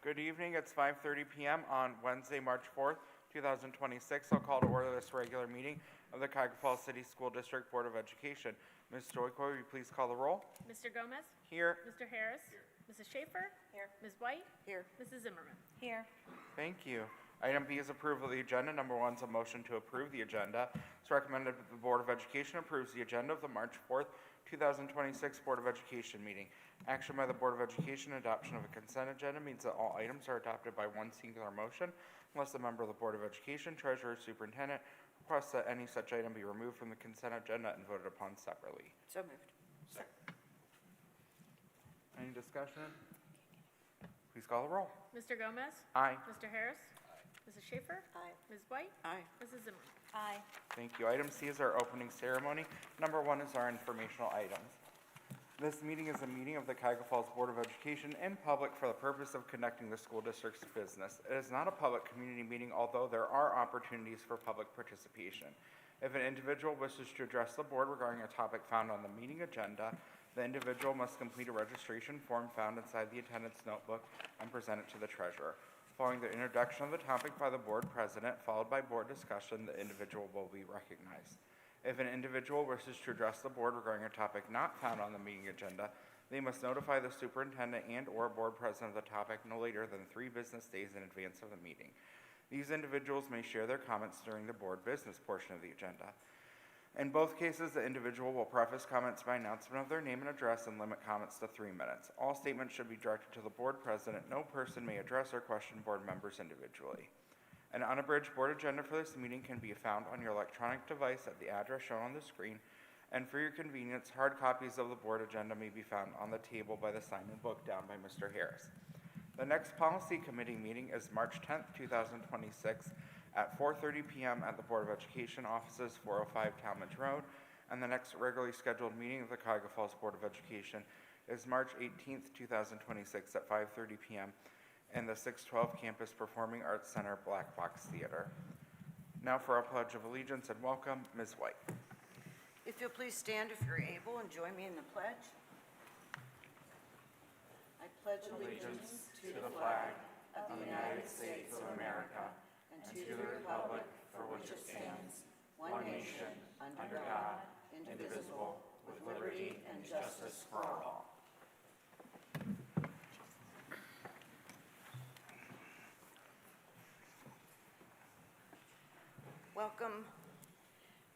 Good evening. It's 5:30 p.m. on Wednesday, March 4th, 2026. I'll call to order this regular meeting of the Cuyahoga Falls City School District Board of Education. Ms. Joycoy, will you please call the roll? Mr. Gomez? Here. Mr. Harris? Here. Mrs. Schaefer? Here. Ms. White? Here. Mrs. Zimmerman? Here. Thank you. Item B is approval of the agenda. Number 1 is a motion to approve the agenda. It's recommended that the Board of Education approves the agenda of the March 4th, 2026 Board of Education meeting. Action by the Board of Education, adoption of a consent agenda means that all items are adopted by one singular motion unless a member of the Board of Education, Treasurer, Superintendent requests that any such item be removed from the consent agenda and voted upon separately. So moved. Any discussion? Please call the roll. Mr. Gomez? Aye. Mr. Harris? Mrs. Schaefer? Aye. Ms. White? Aye. Mrs. Zimmerman? Aye. Thank you. Item C is our opening ceremony. Number 1 is our informational items. This meeting is a meeting of the Cuyahoga Falls Board of Education in public for the purpose of conducting the school district's business. It is not a public community meeting, although there are opportunities for public participation. If an individual wishes to address the board regarding a topic found on the meeting agenda, the individual must complete a registration form found inside the attendance notebook and present it to the treasurer. Following the introduction of the topic by the board president, followed by board discussion, the individual will be recognized. If an individual wishes to address the board regarding a topic not found on the meeting agenda, they must notify the superintendent and/or board president of the topic no later than 3 business days in advance of the meeting. These individuals may share their comments during the board business portion of the agenda. In both cases, the individual will preface comments by announcement of their name and address and limit comments to 3 minutes. All statements should be directed to the board president. No person may address or question board members individually. An unabridged board agenda for this meeting can be found on your electronic device at the address shown on the screen, and for your convenience, hard copies of the board agenda may be found on the table by the sign-in book down by Mr. Harris. The next policy committee meeting is March 10th, 2026 at 4:30 p.m. at the Board of Education offices, 405 Talmadge Road, and the next regularly scheduled meeting of the Cuyahoga Falls Board of Education is March 18th, 2026 at 5:30 p.m. in the 612 Campus Performing Arts Center Black Box Theater. Now for our Pledge of Allegiance and welcome, Ms. White. If you'll please stand if you're able and join me in the pledge. I pledge allegiance to the flag of the United States of America and to the republic for which it stands, one nation, under God, indivisible, with liberty and justice for all. Welcome.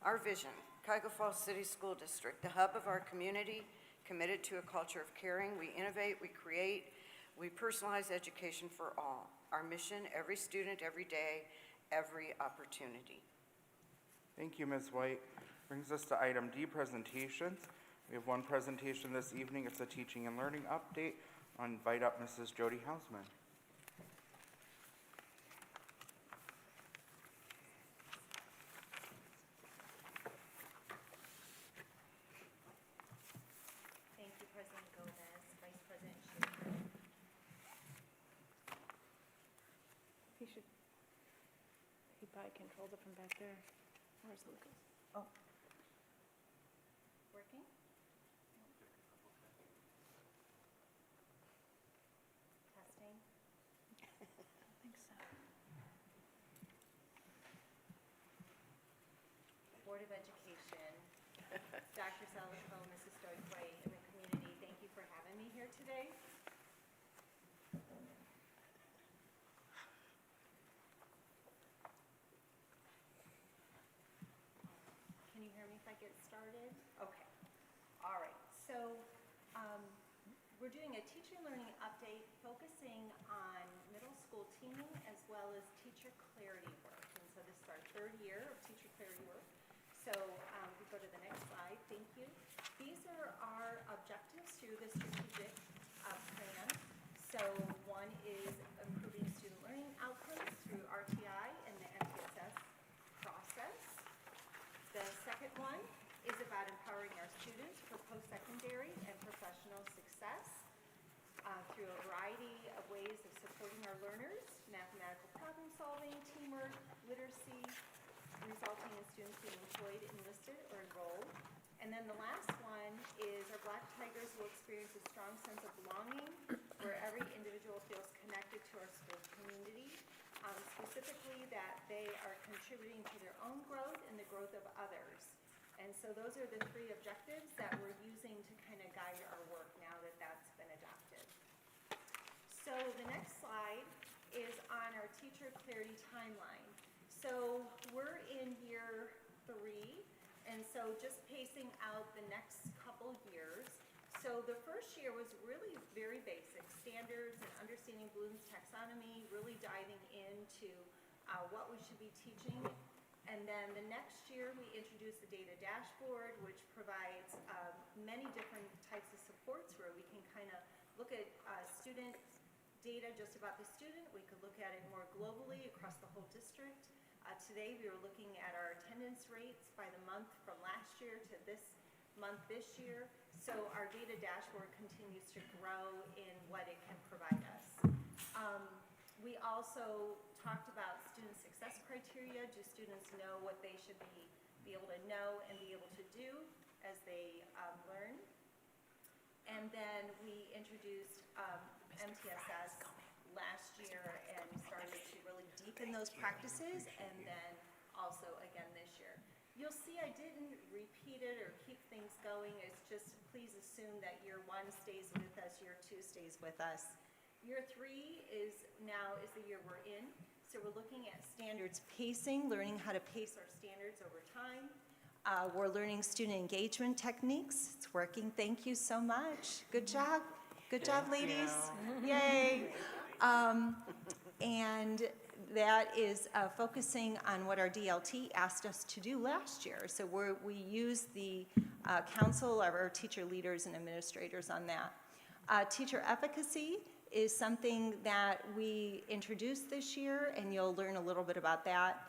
Our vision, Cuyahoga Falls City School District, the hub of our community, committed to a culture of caring. We innovate, we create, we personalize education for all. Our mission, every student, every day, every opportunity. Thank you, Ms. White. Brings us to item D, presentations. We have one presentation this evening. It's a teaching and learning update. I'll invite up Mrs. Jody Hausman. Thank you, President Gomez, Vice President Schaefer. He probably controls it from back there. Where's Lucas? Oh. Working? Testing? I think so. Board of Education, Dr. Salvatore, Mrs. Stoyquay, and the community, thank you for having me here today. Can you hear me if I get started? Okay. All right. So we're doing a teacher learning update focusing on middle school teaming as well as teacher clarity work. And so this is our 3rd year of teacher clarity work. So we go to the next slide. Thank you. These are our objectives through the strategic plan. So one is improving student learning outcomes through RTI and the MTSS process. The second one is about empowering our students for post-secondary and professional success through a variety of ways of supporting our learners, mathematical problem solving, teamwork, literacy, resulting in students being employed, enlisted, or enrolled. And then the last one is our Black Tigers will experience a strong sense of belonging where every individual feels connected to our school community, specifically that they are contributing to their own growth and the growth of others. And so those are the three objectives that we're using to kind of guide our work now that that's been adopted. So the next slide is on our teacher clarity timeline. So we're in year 3, and so just pacing out the next couple years. So the first year was really very basic, standards and understanding Bloom's taxonomy, really diving into what we should be teaching. And then the next year, we introduced the data dashboard, which provides many different types of supports where we can kind of look at student data just about the student. We could look at it more globally across the whole district. Today, we were looking at our attendance rates by the month from last year to this month this year. So our data dashboard continues to grow in what it can provide us. We also talked about student success criteria. Do students know what they should be able to know and be able to do as they learn? And then we introduced MTSS last year and started to really deepen those practices, and then also again this year. You'll see I didn't repeat it or keep things going. It's just please assume that year 1 stays with us, year 2 stays with us. Year 3 is the year we're in. So we're looking at standards pacing, learning how to pace our standards over time. We're learning student engagement techniques. It's working. Thank you so much. Good job. Good job, ladies. Yay. And that is focusing on what our DLT asked us to do last year. So we use the council of our teacher leaders and administrators on that. Teacher efficacy is something that we introduced this year, and you'll learn a little bit about that.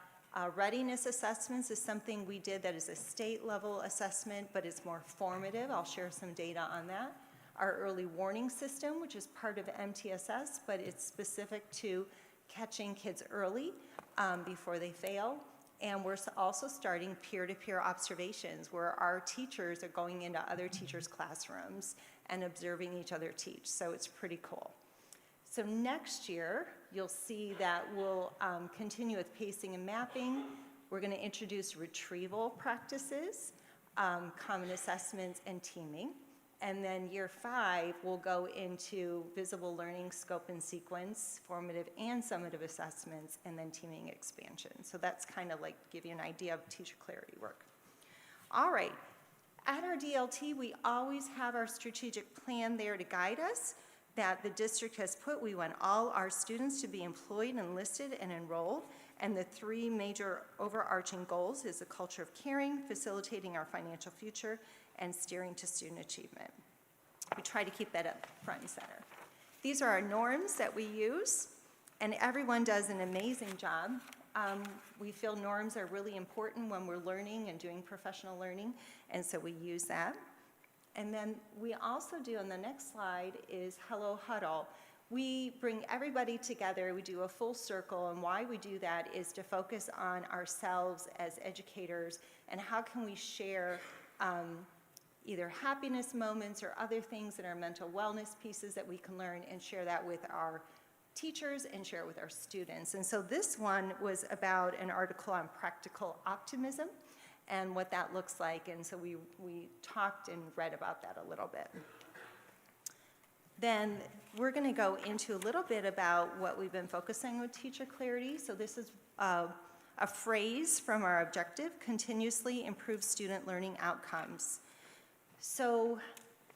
Readiness assessments is something we did that is a state-level assessment, but it's more formative. I'll share some data on that. Our early warning system, which is part of MTSS, but it's specific to catching kids early before they fail. And we're also starting peer-to-peer observations where our teachers are going into other teachers' classrooms and observing each other teach. So it's pretty cool. So next year, you'll see that we'll continue with pacing and mapping. We're going to introduce retrieval practices, common assessments, and teaming. And then year 5, we'll go into visible learning, scope and sequence, formative and summative assessments, and then teaming expansion. So that's kind of like give you an idea of teacher clarity work. All right, at our DLT, we always have our strategic plan there to guide us that the district has put. We want all our students to be employed, enlisted, and enrolled. And the 3 major overarching goals is a culture of caring, facilitating our financial future, and steering to student achievement. We try to keep that up front and center. These are our norms that we use, and everyone does an amazing job. We feel norms are really important when we're learning and doing professional learning, and so we use that. And then we also do, on the next slide, is Hello Huddle. We bring everybody together, we do a full circle, and why we do that is to focus on ourselves as educators and how can we share either happiness moments or other things that are mental wellness pieces that we can learn and share that with our teachers and share it with our students. And so this one was about an article on practical optimism and what that looks like, and so we talked and read about that a little bit. Then we're going to go into a little bit about what we've been focusing with teacher clarity. So this is a phrase from our objective, continuously improve student learning outcomes. So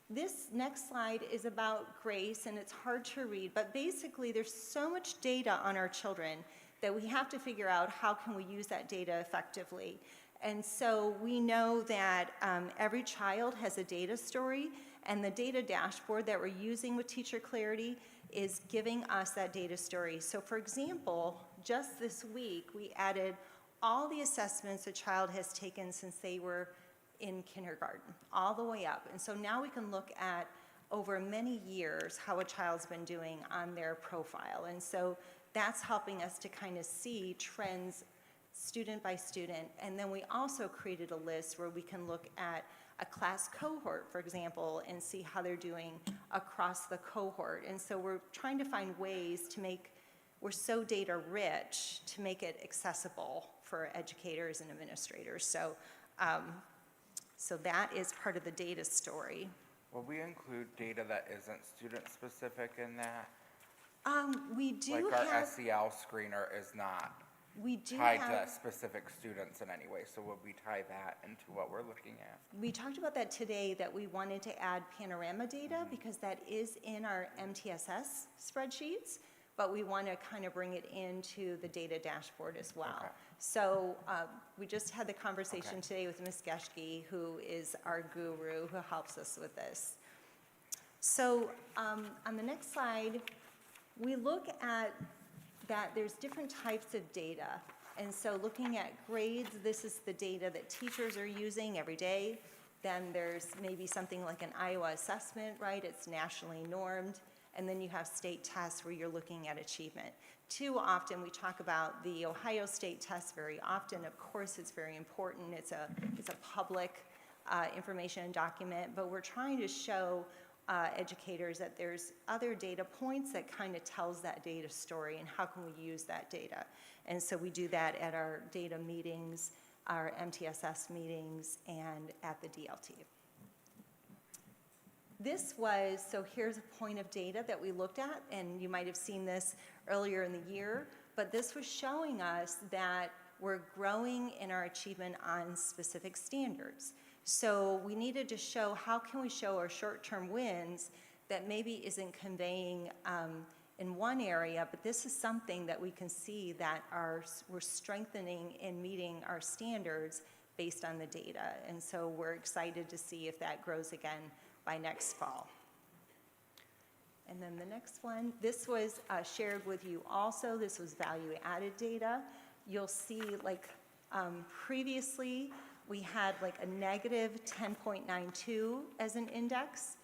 this next slide is about grace, and it's hard to read, but basically there's so much data on our children that we have to figure out how can we use that data effectively. And so we know that every child has a data story, and the data dashboard that we're using with teacher clarity is giving us that data story. So for example, just this week, we added all the assessments a child has taken since they were in kindergarten, all the way up. And so now we can look at over many years how a child's been doing on their profile. And so that's helping us to kind of see trends student by student. And then we also created a list where we can look at a class cohort, for example, and see how they're doing across the cohort. And so we're trying to find ways to make, we're so data rich, to make it accessible for educators and administrators. So, so that is part of the data story. Will we include data that isn't student-specific in that? We do Like our have, SEL screener is not we do tied to have, specific students in any way, so would we tie that into what we're looking at? we talked about that today, that we wanted to add panorama data because that is in our MTSS spreadsheets, but we want to kind of bring it into the data dashboard as well. Okay. So we just had the conversation Okay. today with Ms. Geschke, who is our guru, who helps us with this. So on the next slide, we look at that there's different types of data. And so looking at grades, this is the data that teachers are using every day. Then there's maybe something like an Iowa assessment, right? It's nationally normed. And then you have state tests where you're looking at achievement. Too often we talk about the Ohio State test very often. Of course, it's very important. It's a public information document, but we're trying to show educators that there's other data points that kind of tells that data story and how can we use that data. And so we do that at our data meetings, our MTSS meetings, and at the DLT. This was, so here's a point of data that we looked at, and you might have seen this earlier in the year, but this was showing us that we're growing in our achievement on specific standards. So we needed to show, how can we show our short-term wins that maybe isn't conveying in one area, but this is something that we can see that we're strengthening and meeting our standards based on the data. And so we're excited to see if that grows again by next fall. And then the next one, this was shared with you also. This was value-added data. You'll see, like previously, we had like a negative 10.92 as an index,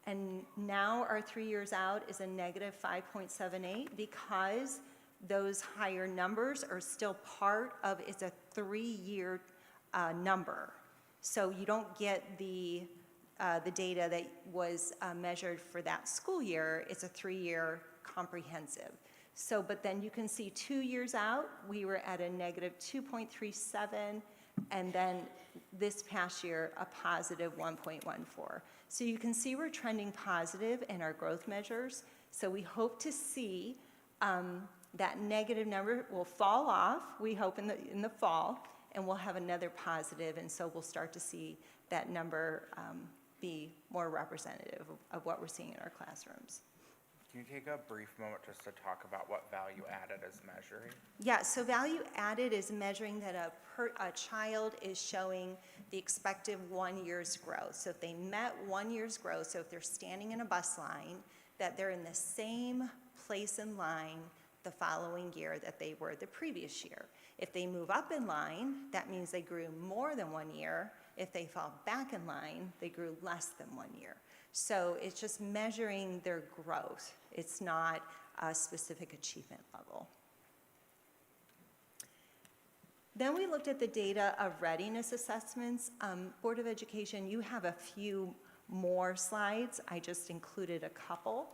and now our 3 years out is a negative 5.78 because those higher numbers are still part of, it's a 3-year number. So you don't get the data that was measured for that school year. It's a 3-year comprehensive. So, but then you can see 2 years out, we were at a negative 2.37, and then this past year, a positive 1.14. So you can see we're trending positive in our growth measures. So we hope to see that negative number will fall off, we hope in the fall, and we'll have another positive, and so we'll start to see that number be more representative of what we're seeing in our classrooms. Can you take a brief moment just to talk about what value added is measuring? Yeah, so value added is measuring that a child is showing the expected 1 year's growth. So if they met 1 year's growth, so if they're standing in a bus line, that they're in the same place in line the following year that they were the previous year. If they move up in line, that means they grew more than 1 year. If they fall back in line, they grew less than 1 year. So it's just measuring their growth. It's not a specific achievement level. Then we looked at the data of readiness assessments. Board of Education, you have a few more slides. I just included a couple.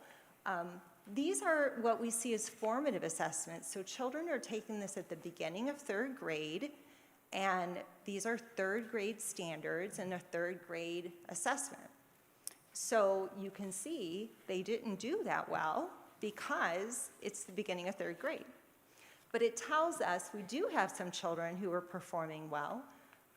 These are what we see as formative assessments. So children are taking this at the beginning of 3rd grade, and these are 3rd grade standards and a 3rd grade assessment. So you can see they didn't do that well because it's the beginning of 3rd grade. But it tells us we do have some children who are performing well.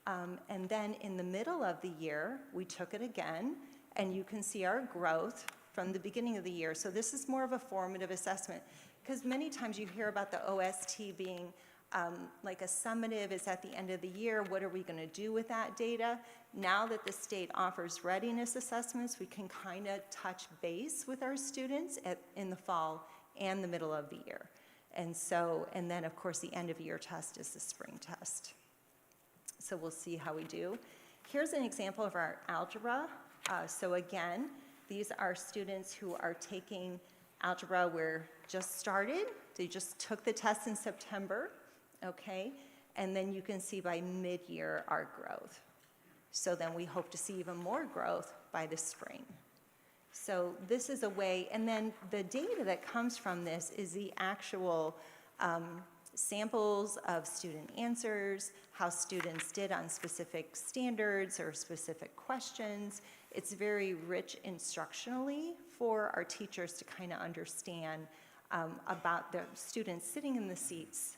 And then in the middle of the year, we took it again, and you can see our growth from the beginning of the year. So this is more of a formative assessment, because many times you hear about the OST being like a summative, is at the end of the year, what are we going to do with that data? Now that the state offers readiness assessments, we can kind of touch base with our students in the fall and the middle of the year. And so, and then of course the end of year test is the spring test. So we'll see how we do. Here's an example of our algebra. So again, these are students who are taking algebra. We're just started. They just took the test in September. Okay, And then you can see by mid-year our growth. So then we hope to see even more growth by the spring. So this is a way, and then the data that comes from this is the actual samples of student answers, how students did on specific standards or specific questions. It's very rich instructionally for our teachers to kind of understand about the students sitting in the seats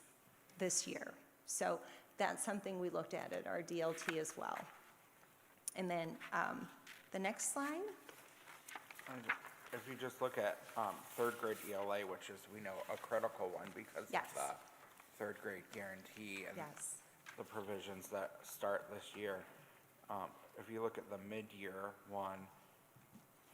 this year. So that's something we looked at our DLT as well. And then the next slide. If you just look at third grade ELA, which is, we know, a critical one because Yes. of the third grade guarantee and Yes. the provisions that start this year. If you look at the mid-year one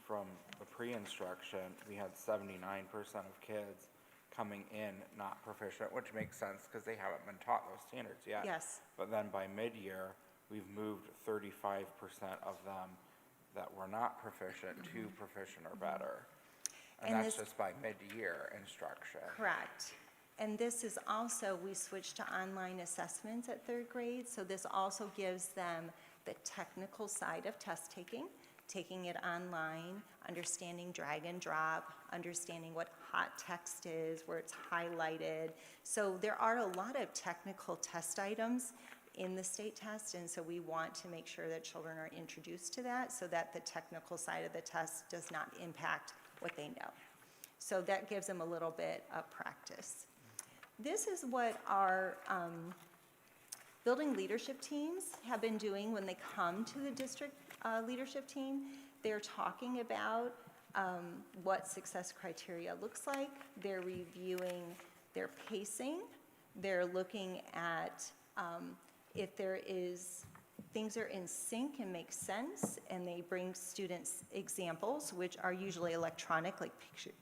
from the pre-instruction, we had 79% of kids coming in not proficient, which makes sense because they haven't been taught those standards yet. Yes. But then by mid-year, we've moved 35% of them that were not proficient to proficient or better. And And that's this- just by mid-year instruction. Correct. And this is also, we switched to online assessments at third grade, so this also gives them the technical side of test taking it online, understanding drag and drop, understanding what hot text is, where it's highlighted. So there are a lot of technical test items in the state test, and so we want to make sure that children are introduced to that so that the technical side of the test does not impact what they know. So that gives them a little bit of practice. This is what our building leadership teams have been doing when they come to the district leadership team. They're talking about what success criteria looks like. They're reviewing their pacing. They're looking at if there is, things are in sync and make sense, and they bring students examples, which are usually electronic, like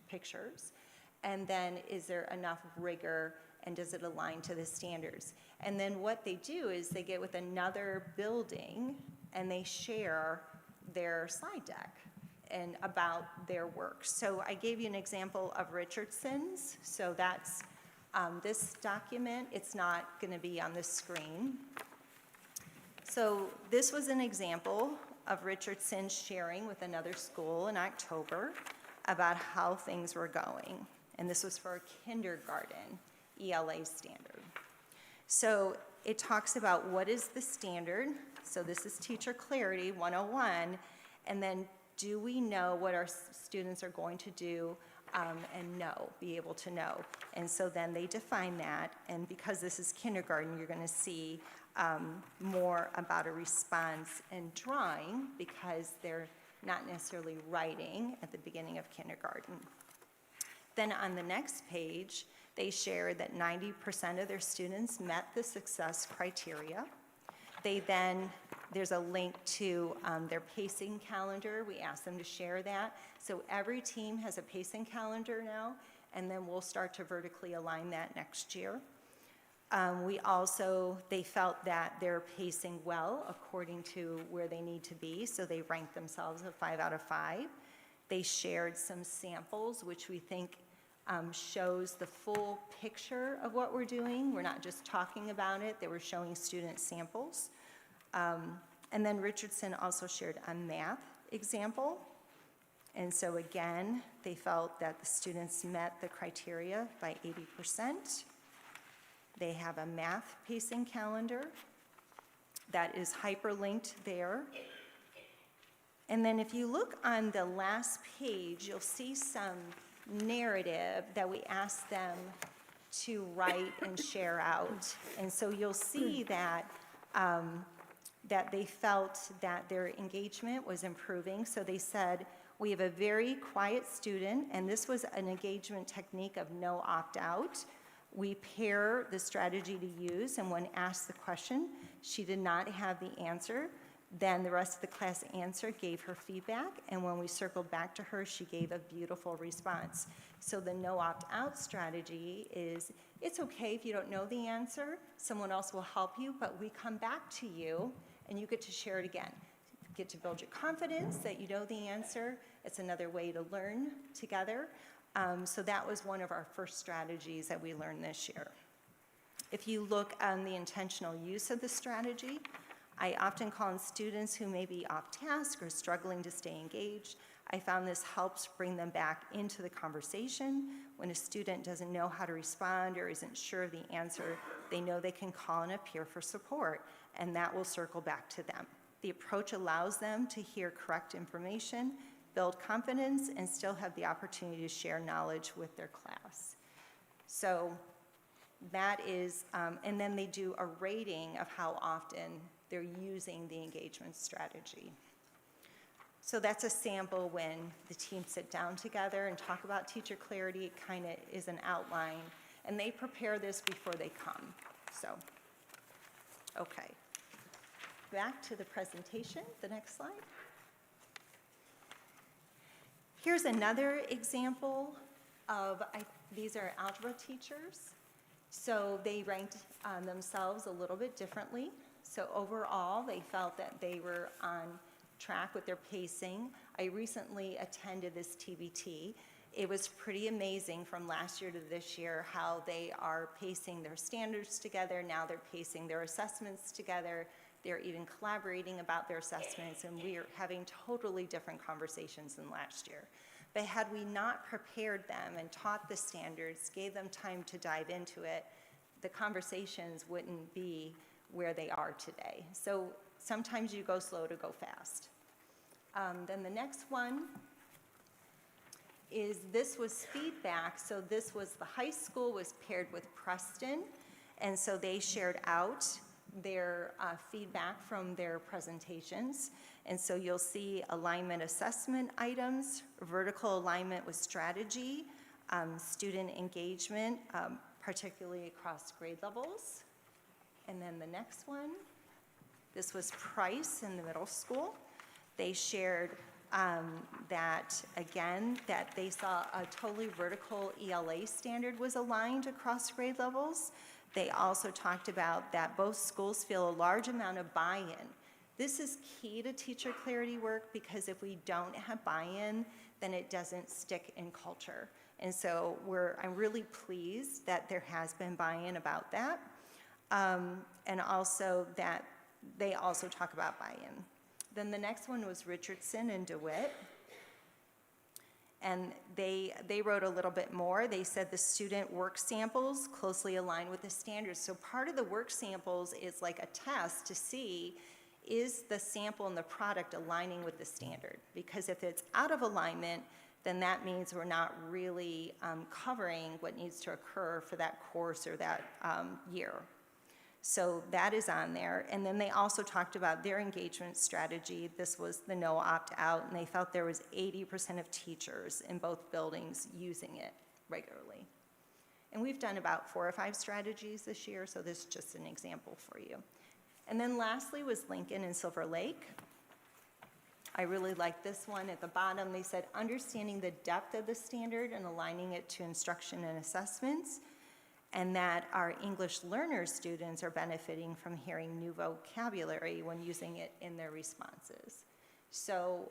pictures. And then is there enough rigor, and does it align to the standards? And then what they do is they get with another building and they share their slide deck and about their work. So I gave you an example of Richardson's. So that's this document. It's not going to be on the screen. So this was an example of Richardson sharing with another school in October about how things were going. And this was for a kindergarten ELA standard. So it talks about what is the standard. So this is Teacher Clarity 101. And then do we know what our students are going to do and be able to know. And so then they define that. And because this is kindergarten, you're going to see more about a response and drawing because they're not necessarily writing at the beginning of kindergarten. Then on the next page, they share that 90% of their students met the success criteria. There's a link to their pacing calendar. We asked them to share that. So every team has a pacing calendar now, and then we'll start to vertically align that next year. They felt that they're pacing well according to where they need to be, so they ranked themselves a 5 out of 5. They shared some samples, which we think shows the full picture of what we're doing. We're not just talking about it, they were showing student samples. And then Richardson also shared a math example. And so again, they felt that the students met the criteria by 80%. They have a math pacing calendar that is hyperlinked there. And then if you look on the last page, you'll see some narrative that we asked them to write and share out. And so you'll see that that they felt that their engagement was improving. So they said, we have a very quiet student, and this was an engagement technique of no opt-out. We pair the strategy to use, and when asked the question, she did not have the answer. Then the rest of the class gave her feedback, and when we circled back to her, she gave a beautiful response. So the no opt-out strategy is, it's okay if you don't know the answer, someone else will help you, but we come back to you, and you get to share it again. You get to build your confidence that you know the answer. It's another way to learn together. So that was one of our first strategies that we learned this year. If you look on the intentional use of the strategy, I often call on students who may be off task or struggling to stay engaged. I found this helps bring them back into the conversation. When a student doesn't know how to respond or isn't sure of the answer, they know they can call on a peer for support, and that will circle back to them. The approach allows them to hear correct information, build confidence, and still have the opportunity to share knowledge with their class. So that is, and then they do a rating of how often they're using the engagement strategy. So that's a sample when the team sit down together and talk about teacher clarity. It kind of is an outline, and they prepare this before they come. So, okay. Back to the presentation, the next slide. Here's another example of, these are algebra teachers. So they ranked themselves a little bit differently. So overall, they felt that they were on track with their pacing. I recently attended this TBT. It was pretty amazing from last year to this year how they are pacing their standards together. Now they're pacing their assessments together. They're even collaborating about their assessments, and we are having totally different conversations than last year. But had we not prepared them and taught the standards, gave them time to dive into it, the conversations wouldn't be where they are today. So sometimes you go slow to go fast. Then the next one is, this was feedback. So this was, the high school was paired with Preston, and so they shared out their feedback from their presentations. And so you'll see alignment assessment items, vertical alignment with strategy, student engagement, particularly across grade levels. And then the next one, this was Price in the middle school. They shared that, again, that they saw a totally vertical ELA standard was aligned across grade levels. They also talked about that both schools feel a large amount of buy-in. This is key to teacher clarity work, because if we don't have buy-in, then it doesn't stick in culture. And so I'm really pleased that there has been buy-in about that. And also that they also talk about buy-in. Then the next one was Richardson and DeWitt. And they wrote a little bit more. They said the student work samples closely align with the standards. So part of the work samples is like a test to see, is the sample and the product aligning with the standard? Because if it's out of alignment, then that means we're not really covering what needs to occur for that course or that year. So that is on there. And then they also talked about their engagement strategy. This was the no opt-out, and they felt there was 80% of teachers in both buildings using it regularly. And we've done about 4 or 5 strategies this year, so this is just an example for you. And then lastly was Lincoln and Silver Lake. I really like this one. At the bottom, they said, understanding the depth of the standard and aligning it to instruction and assessments, and that our English learner students are benefiting from hearing new vocabulary when using it in their responses. So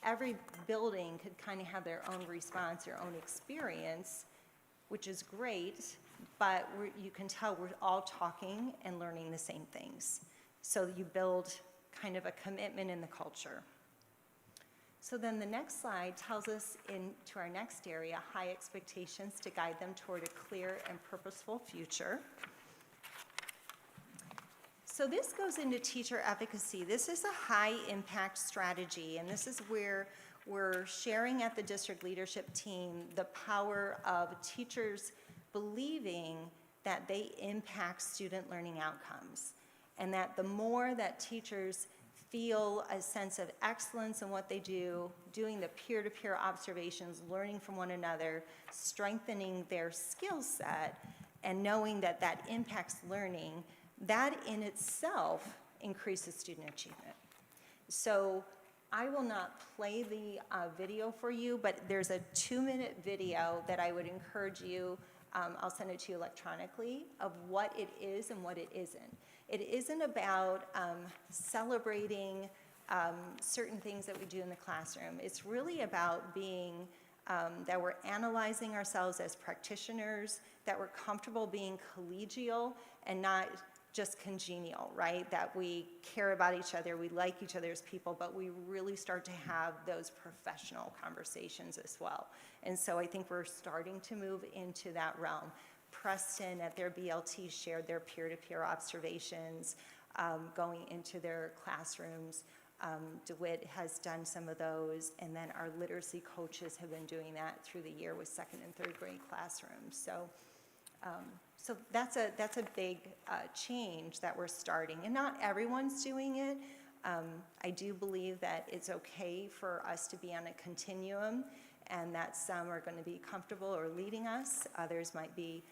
every building could kind of have their own response, their own experience, which is great, but you can tell we're all talking and learning the same things. So you build kind of a commitment in the culture. So then the next slide tells us into our next area, high expectations to guide them toward a clear and purposeful future. So this goes into teacher efficacy. This is a high impact strategy, and this is where we're sharing at the district leadership team the power of teachers believing that they impact student learning outcomes, and that the more that teachers feel a sense of excellence in what they do, doing the peer-to-peer observations, learning from one another, strengthening their skill set, and knowing that that impacts learning, that in itself increases student achievement. So I will not play the video for you, but there's a 2-minute video that I would encourage you, I'll send it to you electronically, of what it is and what it isn't. It isn't about celebrating certain things that we do in the classroom. It's really about being, that we're analyzing ourselves as practitioners, that we're comfortable being collegial and not just congenial, right? That we care about each other, we like each other as people, but we really start to have those professional conversations as well. And so I think we're starting to move into that realm. Preston at their BLT shared their peer-to-peer observations going into their classrooms. DeWitt has done some of those, and then our literacy coaches have been doing that through the year with second and third grade classrooms. So that's a big change that we're starting, and not everyone's doing it. I do believe that it's okay for us to be on a continuum, and that some are going to be comfortable or leading us. Others might be,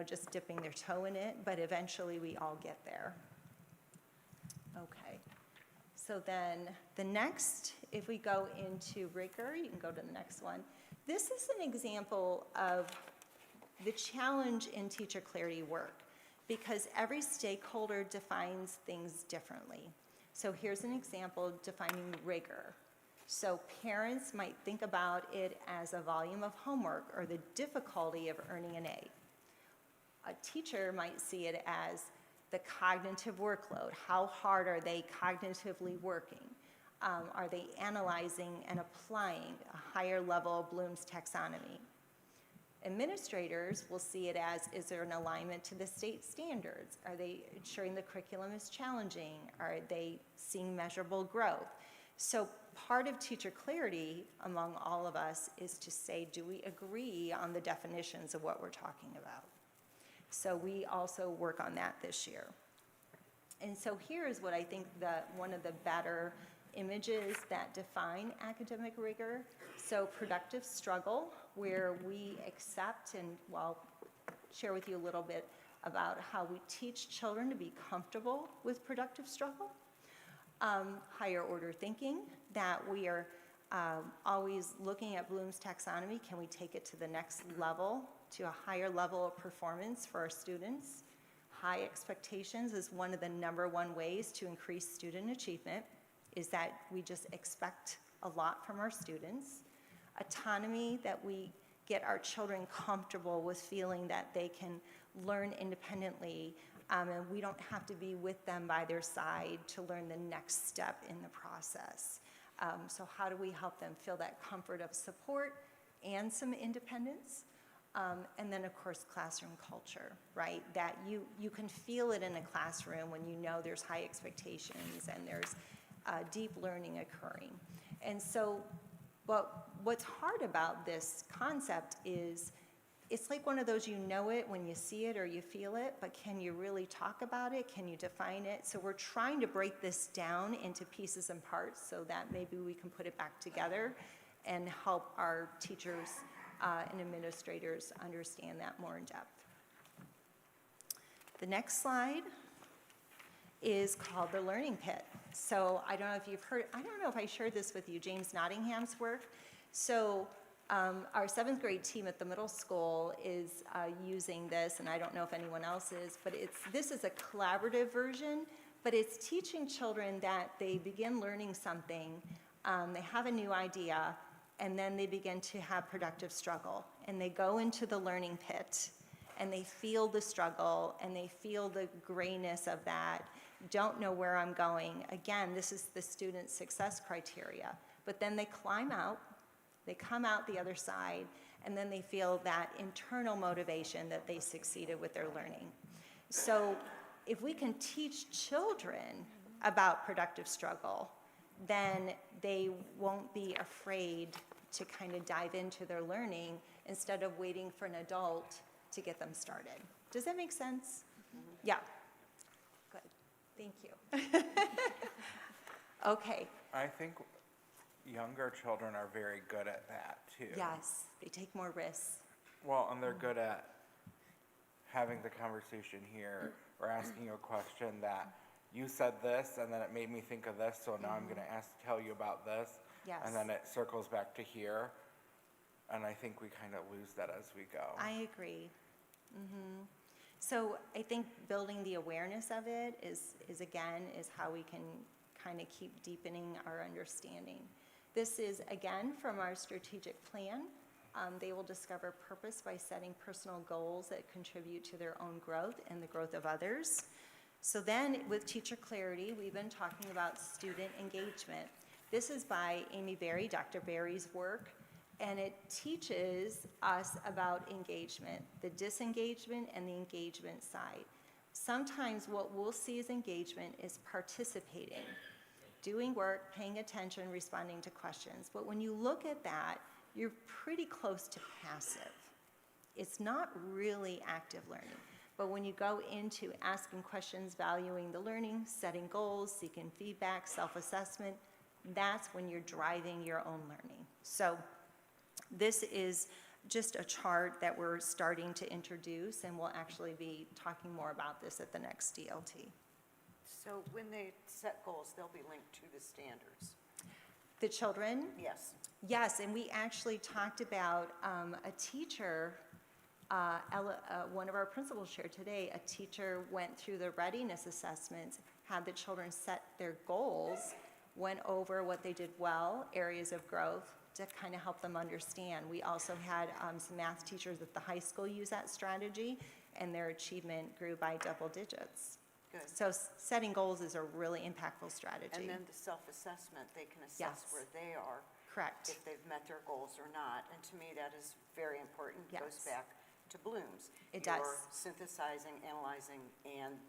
just dipping their toe in it, but eventually we all get there. Okay. So then the next, if we go into rigor, you can go to the next one. This is an example of the challenge in teacher clarity work, because every stakeholder defines things differently. So here's an example defining rigor. So parents might think about it as a volume of homework or the difficulty of earning an A. A teacher might see it as the cognitive workload. How hard are they cognitively working? Are they analyzing and applying a higher level of Bloom's taxonomy? Administrators will see it as, is there an alignment to the state standards? Are they ensuring the curriculum is challenging? Are they seeing measurable growth? So part of teacher clarity among all of us is to say, do we agree on the definitions of what we're talking about? So we also work on that this year. And so here is what I think one of the better images that define academic rigor. So productive struggle, where we accept, and I'll share with you a little bit about how we teach children to be comfortable with productive struggle. Higher order thinking, that we are always looking at Bloom's taxonomy. Can we take it to the next level, to a higher level of performance for our students? High expectations is one of the #1 ways to increase student achievement, is that we just expect a lot from our students. Autonomy, that we get our children comfortable with feeling that they can learn independently, and we don't have to be with them by their side to learn the next step in the process. So how do we help them feel that comfort of support and some independence? And then, of course, classroom culture, right? That you can feel it in a classroom when you know there's high expectations and there's deep learning occurring. And so what's hard about this concept is it's like one of those, you know it when you see it or you feel it, but can you really talk about it? Can you define it? So we're trying to break this down into pieces and parts so that maybe we can put it back together and help our teachers and administrators understand that more in depth. The next slide is called the Learning Pit. So I don't know if you've heard, I don't know if I shared this with you, James Nottingham's work. So our 7th grade team at the middle school is using this, and I don't know if anyone else is, but this is a collaborative version, but it's teaching children that they begin learning something, they have a new idea, and then they begin to have productive struggle. And they go into the learning pit, and they feel the struggle, and they feel the grayness of that, don't know where I'm going. Again, this is the student success criteria. But then they climb out, they come out the other side, and then they feel that internal motivation that they succeeded with their learning. So if we can teach children about productive struggle, then they won't be afraid to kind of dive into their learning instead of waiting for an adult to get them started. Does that make sense? Mm-hmm. Yeah. Good. Thank you. Okay. I think younger children are very good at that too. Yes, they take more risks. Well, and they're good at having the conversation here or asking you a question that you said this and then it made me think of this, so now I'm going to tell you about this. Yes. And then it circles back to here. And I think we kind of lose that as we go. I agree. Mm-hmm. So I think building the awareness of it is how we can kind of keep deepening our understanding. This is, again, from our strategic plan. They will discover purpose by setting personal goals that contribute to their own growth and the growth of others. So then, with Teacher Clarity, we've been talking about student engagement. This is by Amy Berry, Dr. Berry's work, and it teaches us about engagement, the disengagement and the engagement side. Sometimes what we'll see as engagement is participating, doing work, paying attention, responding to questions. But when you look at that, you're pretty close to passive. It's not really active learning. But when you go into asking questions, valuing the learning, setting goals, seeking feedback, self-assessment, that's when you're driving your own learning. So this is just a chart that we're starting to introduce, and we'll actually be talking more about this at the next DLT. So when they set goals, they'll be linked to the standards? The children? Yes. Yes, and we actually talked about a teacher, one of our principals shared today, a teacher went through the readiness assessments, had the children set their goals, went over what they did well, areas of growth, to kind of help them understand. We also had some math teachers at the high school use that strategy, and their achievement grew by double digits. Good. So setting goals is a really impactful strategy. And then the self-assessment, they can assess Yes. where they are, Correct. if they've met their goals or not. And to me, that is very important. It goes Yes. back to Bloom's. It You're does. synthesizing, analyzing, and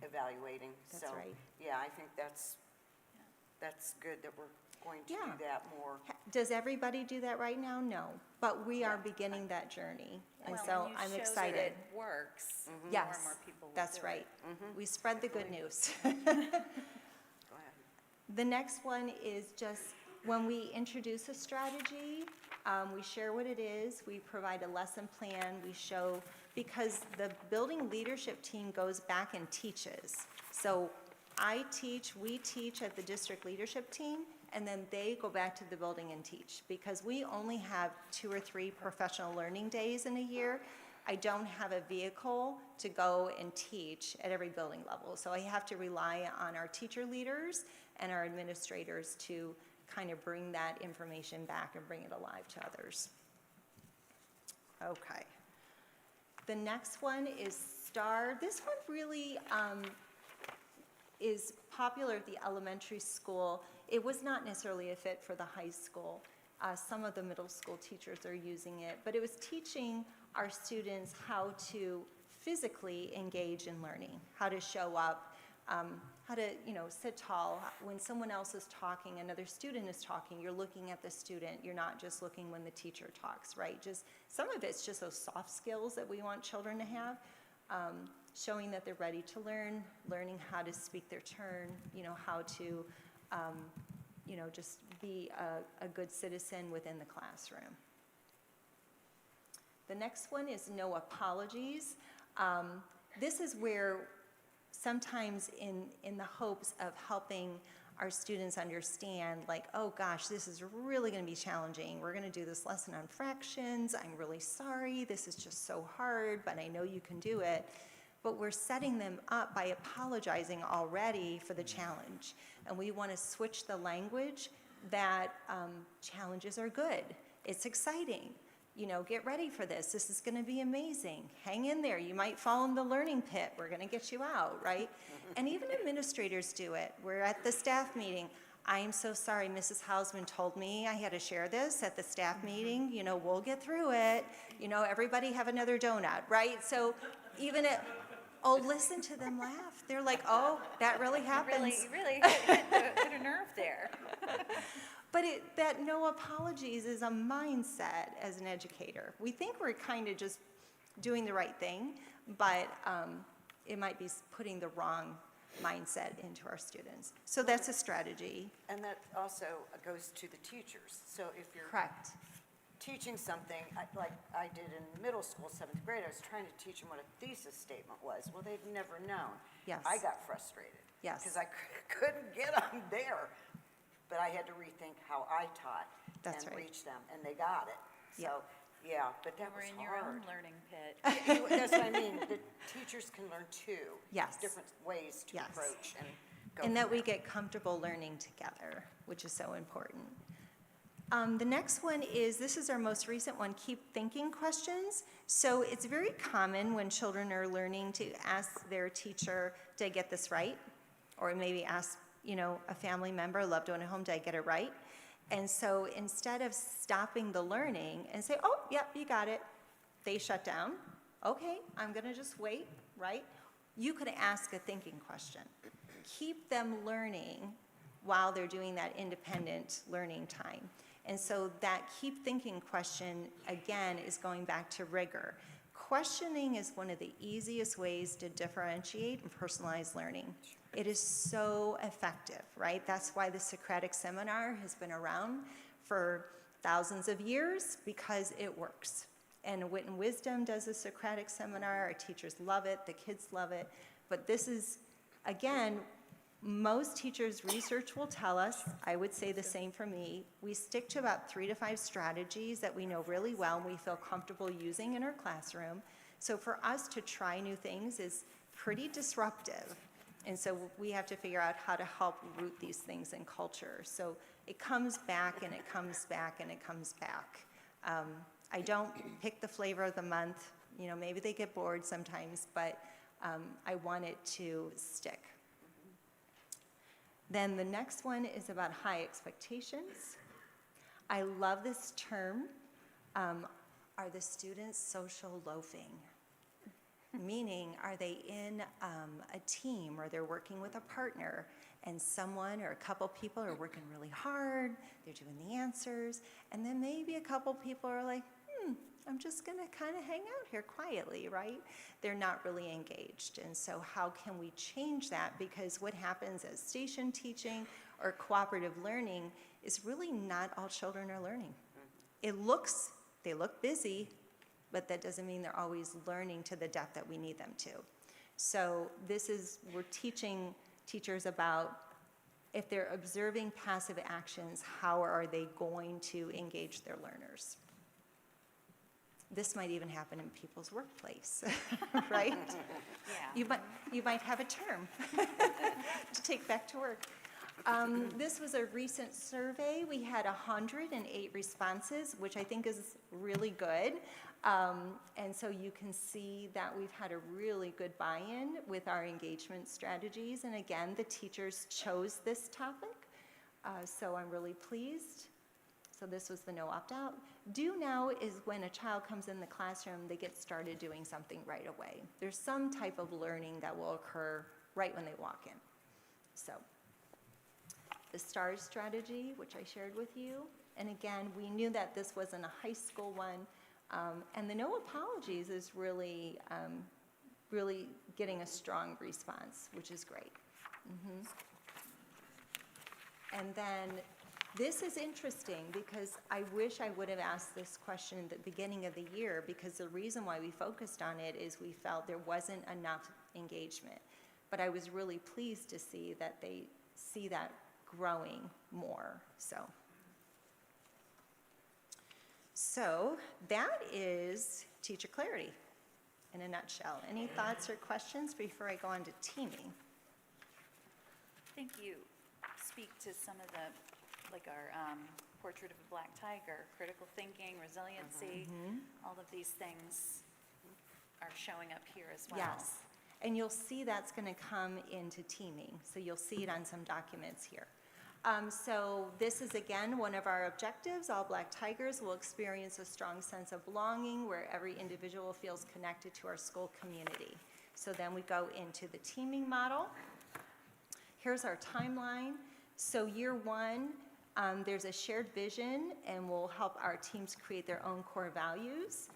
evaluating. That's So, right. yeah, I think that's good that we're going to Yeah. do that more. Does everybody do that right now? No, but we are Yeah. beginning that journey, and Well, so when you I'm show that excited. it works, more Yes, and more people will that's do right. it. We spread the good news. Go ahead. The next one is just, when we introduce a strategy, we share what it is, we provide a lesson plan, we show, because the building leadership team goes back and teaches. So I teach, we teach at the district leadership team, and then they go back to the building and teach. Because we only have 2 or 3 professional learning days in a year, I don't have a vehicle to go and teach at every building level. So I have to rely on our teacher leaders and our administrators to kind of bring that information back and bring it alive to others. Okay. The next one is STAR. This one really is popular at the elementary school. It was not necessarily a fit for the high school. Some of the middle school teachers are using it, but it was teaching our students how to physically engage in learning, how to show up, how to, sit tall. When someone else is talking, another student is talking, you're looking at the student. You're not just looking when the teacher talks, right? Just some of it's just those soft skills that we want children to have, showing that they're ready to learn, learning how to speak their turn, how to, just be a good citizen within the classroom. The next one is no apologies. This is where sometimes in the hopes of helping our students understand, like, oh gosh, this is really going to be challenging. We're going to do this lesson on fractions. I'm really sorry. This is just so hard, but I know you can do it. But we're setting them up by apologizing already for the challenge. And we want to switch the language that challenges are good. It's exciting. Get ready for this. This is going to be amazing. Hang in there. You might fall in the learning pit. We're going to get you out, right? And even administrators do it. We're at the staff meeting. I am so sorry, Mrs. Hausman told me I had to share this at the staff meeting. We'll get through it. Everybody have another donut, right? So even listen to them laugh. They're like, oh, that really happens. Really hit a nerve there. But that no apologies is a mindset as an educator. We think we're kind of just doing the right thing, but it might be putting the wrong mindset into our students. So that's a strategy. And that also goes to the teachers. So if you're Correct. teaching something, like I did in middle school, 7th grade, I was trying to teach them what a thesis statement was. Well, they'd never known. Yes. I got frustrated. Yes. Because I couldn't get them there. But I had to rethink how I taught That's and right. reach them, and they got it. So, yeah, but that We're was in your own hard. learning pit. That's what I mean. The teachers can learn too. Yes. Different ways to Yes. approach and go. And from that we there. get comfortable learning together, which is so important. The next one is, this is our most recent one, keep thinking questions. So it's very common when children are learning to ask their teacher, did I get this right? Or maybe ask, a family member, loved one at home, did I get it right? And so instead of stopping the learning and say, oh, yep, you got it, they shut down. Okay, I'm gonna just wait, right? You could ask a thinking question. Keep them learning while they're doing that independent learning time. And so that keep thinking question, again, is going back to rigor. Questioning is one of the easiest ways to differentiate and personalize learning. It is so effective, right? That's why the Socratic seminar has been around for thousands of years, because it works. And Wit and Wisdom does a Socratic seminar. Our teachers love it, the kids love it. But this is, again, most teachers' research will tell us, I would say the same for me, we stick to about 3 to 5 strategies that we know really well and we feel comfortable using in our classroom. So for us to try new things is pretty disruptive. And so we have to figure out how to help root these things in culture. So it comes back and it comes back and it comes back. I don't pick the flavor of the month. Maybe they get bored sometimes, but I want it to stick. Then the next one is about high expectations. I love this term. Are the students social loafing? Meaning, are they in a team or they're working with a partner and someone or a couple people are working really hard, they're doing the answers, and then maybe a couple people are like, I'm just gonna kind of hang out here quietly, right? They're not really engaged. And so how can we change that? Because what happens as station teaching or cooperative learning is really not all children are learning. They look busy, but that doesn't mean they're always learning to the depth that we need them to. So we're teaching teachers about, if they're observing passive actions, how are they going to engage their learners? This might even happen in people's workplace, right? Yeah. You might have a term to take back to work. This was a recent survey. We had 108 responses, which I think is really good. And so you can see that we've had a really good buy-in with our engagement strategies. And again, the teachers chose this topic. So I'm really pleased. So this was the no opt-out. Do now is when a child comes in the classroom, they get started doing something right away. There's some type of learning that will occur right when they walk in. So the STARS strategy, which I shared with you, and again, we knew that this wasn't a high school one, and the no apologies is really, really getting a strong response, which is great. And then this is interesting because I wish I would have asked this question at the beginning of the year, because the reason why we focused on it is we felt there wasn't enough engagement. But I was really pleased to see that they see that growing more. So that is teacher clarity in a nutshell. Any thoughts or questions before I go on to teaming? I think you speak to some of the, like our portrait of a black tiger, critical thinking, resiliency, all of these things are showing up here as well. Yes, and you'll see that's going to come into teaming. So you'll see it on some documents here. So this is, again, one of our objectives. All Black Tigers will experience a strong sense of belonging where every individual feels connected to our school community. So then we go into the teaming model. Here's our timeline. So year 1, there's a shared vision, and we'll help our teams create their own core values.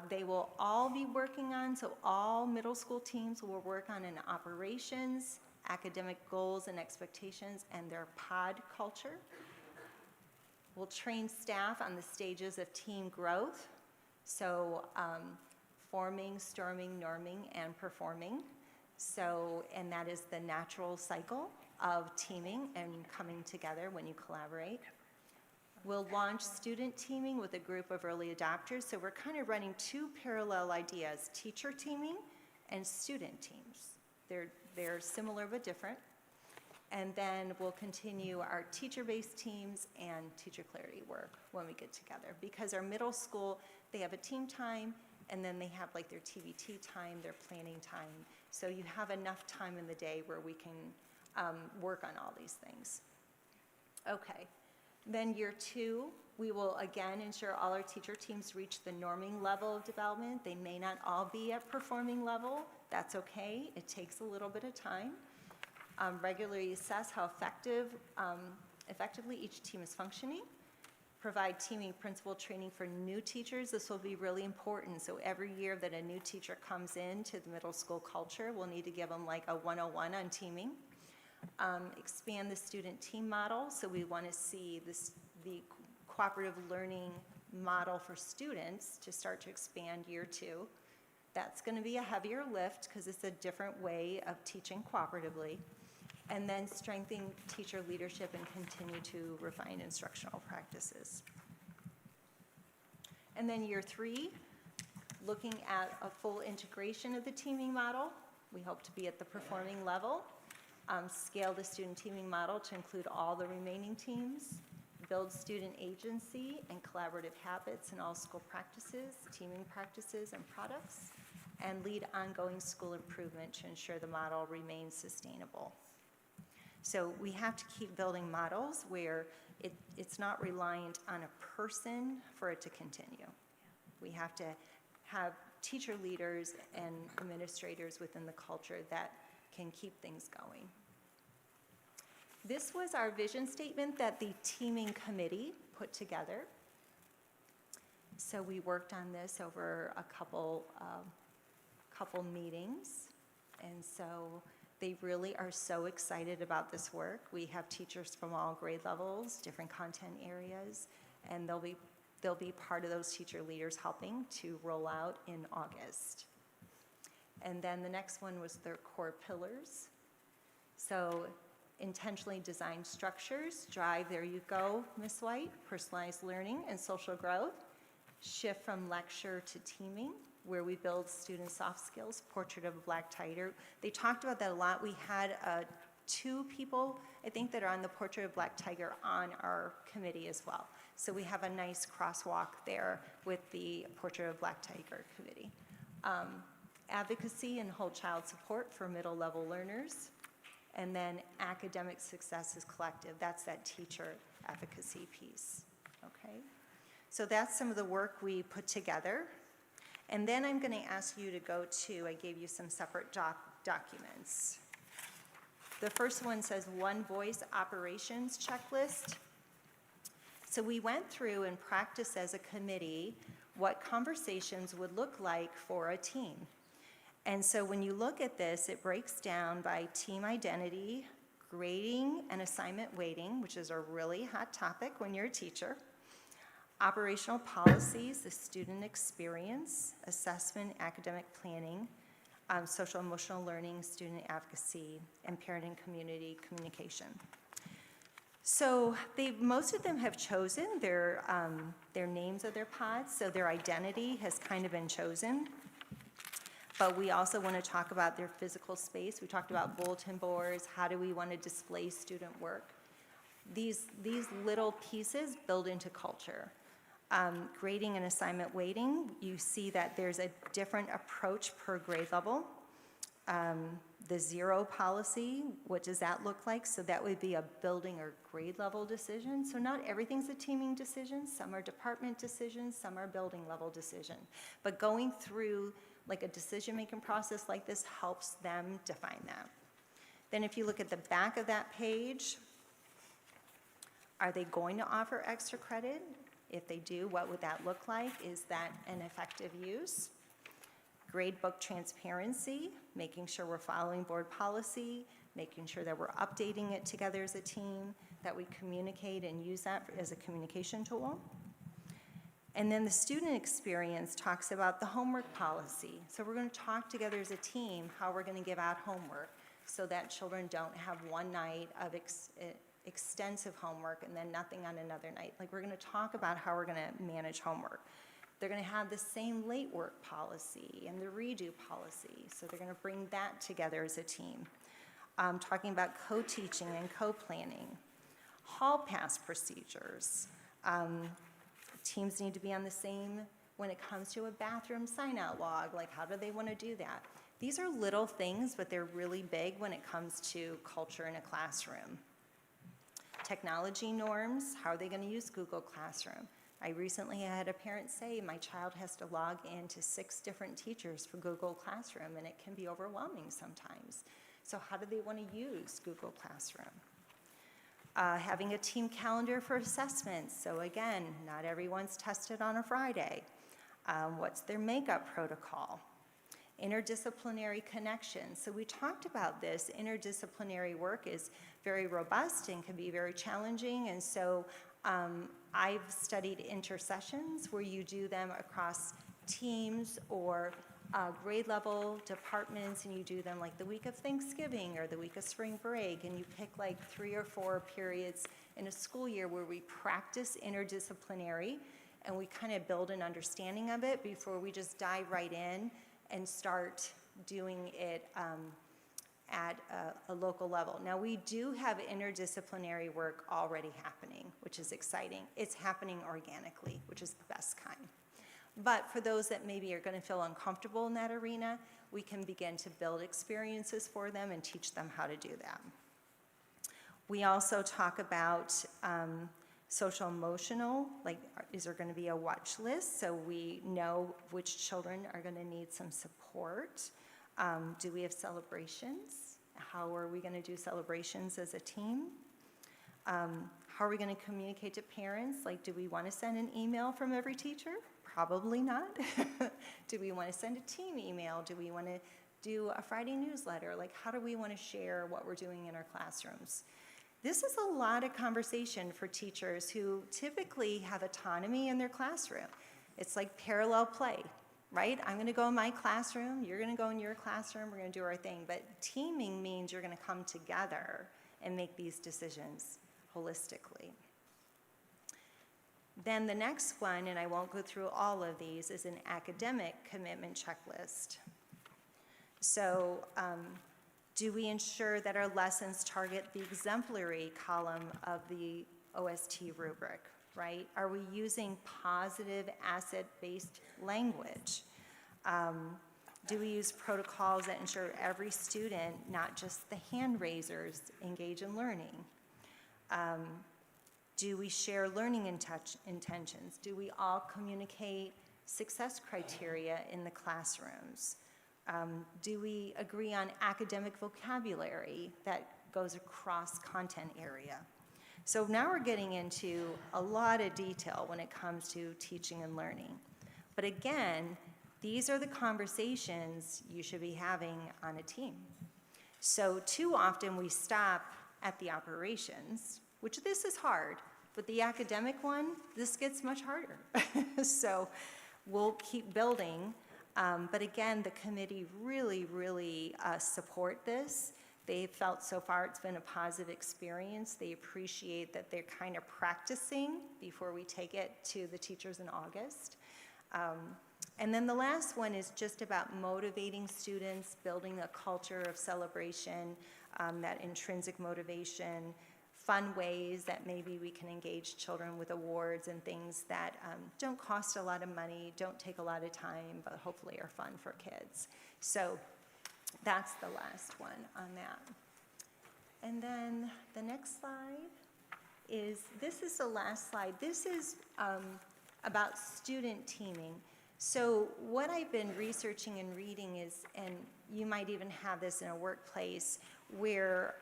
They will all be working on, so all middle school teams will work on an operations, academic goals and expectations, and their pod culture. We'll train staff on the stages of team growth, so forming, storming, norming, and performing. So, and that is the natural cycle of teaming and coming together when you collaborate. We'll launch student teaming with a group of early adopters. So we're kind of running 2 parallel ideas, teacher teaming and student teams. They're similar but different. And then we'll continue our teacher-based teams and teacher clarity work when we get together. Because our middle school, they have a team time, and then they have like their TBT time, their planning time. So you have enough time in the day where we can work on all these things. Okay, then year 2, we will again ensure all our teacher teams reach the norming level of development. They may not all be at performing level. That's okay. It takes a little bit of time. Regularly assess how effectively each team is functioning. Provide teaming principle training for new teachers. This will be really important. So every year that a new teacher comes into the middle school culture, we'll need to give them like a 101 on teaming. Expand the student team model. So we want to see the cooperative learning model for students to start to expand year 2. That's going to be a heavier lift because it's a different way of teaching cooperatively. And then strengthen teacher leadership and continue to refine instructional practices. And then year 3, looking at a full integration of the teaming model. We hope to be at the performing level. Scale the student teaming model to include all the remaining teams. Build student agency and collaborative habits in all school practices, teaming practices, and products. And lead ongoing school improvement to ensure the model remains sustainable. So we have to keep building models where it's not reliant on a person for it to continue. We have to have teacher leaders and administrators within the culture that can keep things going. This was our vision statement that the teaming committee put together. So we worked on this over a couple meetings, and so they really are so excited about this work. We have teachers from all grade levels, different content areas, and they'll be part of those teacher leaders helping to roll out in August. And then the next one was their core pillars. So intentionally designed structures, drive, there you go, Ms. White, personalized learning and social growth, shift from lecture to teaming, where we build student soft skills, portrait of a black tiger. They talked about that a lot. We had 2 people, I think, that are on the portrait of black tiger on our committee as well. So we have a nice crosswalk there with the portrait of black tiger committee. Advocacy and whole child support for middle level learners. And then academic success is collective. That's that teacher advocacy piece, okay? So that's some of the work we put together. And then I'm going to ask you to go to, I gave you some separate documents. The first one says One Voice Operations Checklist. So we went through and practiced as a committee what conversations would look like for a team. And so when you look at this, it breaks down by team identity, grading and assignment weighting, which is a really hot topic when you're a teacher, operational policies, the student experience, assessment, academic planning, social emotional learning, student advocacy, and parent and community communication. So most of them have chosen their names of their pods, so their identity has kind of been chosen. But we also want to talk about their physical space. We talked about bulletin boards. How do we want to display student work? These little pieces build into culture. Grading and assignment weighting, you see that there's a different approach per grade level. The 0 policy, what does that look like? So that would be a building or grade level decision. So not everything's a teaming decision. Some are department decisions, some are building level decision. But going through like a decision-making process like this helps them define that. Then if you look at the back of that page, are they going to offer extra credit? If they do, what would that look like? Is that an effective use? Gradebook transparency, making sure we're following board policy, making sure that we're updating it together as a team, that we communicate and use that as a communication tool. And then the student experience talks about the homework policy. So we're going to talk together as a team how we're going to give out homework so that children don't have one night of extensive homework and then nothing on another night. Like, we're going to talk about how we're going to manage homework. They're going to have the same late work policy and the redo policy. So they're going to bring that together as a team. talking about co-teaching and co-planning, hall pass procedures. Teams need to be on the same when it comes to a bathroom sign-out log, like how do they want to do that? These are little things, but they're really big when it comes to culture in a classroom. Technology norms, how are they going to use Google Classroom? I recently had a parent say, my child has to log into 6 different teachers for Google Classroom, and it can be overwhelming sometimes. So how do they want to use Google Classroom? Having a team calendar for assessments. So again, not everyone's tested on a Friday. What's their makeup protocol? Interdisciplinary connections. So we talked about this. Interdisciplinary work is very robust and can be very challenging. And so I've studied intersessions where you do them across teams or grade level departments, and you do them like the week of Thanksgiving or the week of spring break, and you pick like 3 or 4 periods in a school year where we practice interdisciplinary and we kind of build an understanding of it before we just dive right in and start doing it at a local level. Now, we do have interdisciplinary work already happening, which is exciting. It's happening organically, which is the best kind. But for those that maybe are going to feel uncomfortable in that arena, we can begin to build experiences for them and teach them how to do that. We also talk about social emotional, like is there going to be a watch list so we know which children are going to need some support? Do we have celebrations? How are we going to do celebrations as a team? How are we going to communicate to parents? Like, do we want to send an email from every teacher? Probably not. Do we want to send a team email? Do we want to do a Friday newsletter? Like, how do we want to share what we're doing in our classrooms? This is a lot of conversation for teachers who typically have autonomy in their classroom. It's like parallel play, right? I'm going to go in my classroom, you're going to go in your classroom, we're going to do our thing. But teaming means you're going to come together and make these decisions holistically. Then the next one, and I won't go through all of these, is an academic commitment checklist. So do we ensure that our lessons target the exemplary column of the OST rubric, right? Are we using positive asset-based language? Do we use protocols that ensure every student, not just the hand raisers, engage in learning? Do we share learning intentions? Do we all communicate success criteria in the classrooms? Do we agree on academic vocabulary that goes across content area? So now we're getting into a lot of detail when it comes to teaching and learning. But again, these are the conversations you should be having on a team. So too often we stop at the operations, which this is hard, but the academic one, this gets much harder. So we'll keep building. But again, the committee really support this. They've felt so far it's been a positive experience. They appreciate that they're kind of practicing before we take it to the teachers in August. And then the last one is just about motivating students, building a culture of celebration, that intrinsic motivation, fun ways that maybe we can engage children with awards and things that don't cost a lot of money, don't take a lot of time, but hopefully are fun for kids. So that's the last one on that. And then the next slide is, this is the last slide. This is about student teaming. So what I've been researching and reading is, and you might even have this in a workplace, where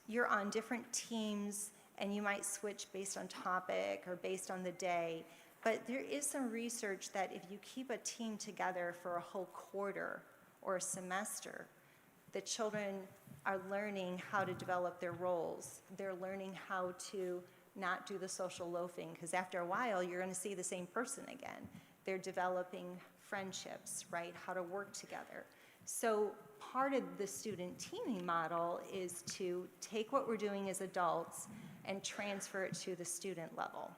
you're on different teams and you might switch based on topic or based on the day. But there is some research that if you keep a team together for a whole quarter or a semester, the children are learning how to develop their roles. They're learning how to not do the social loafing, because after a while, you're going to see the same person again. They're developing friendships, right? How to work together. So part of the student teaming model is to take what we're doing as adults and transfer it to the student level.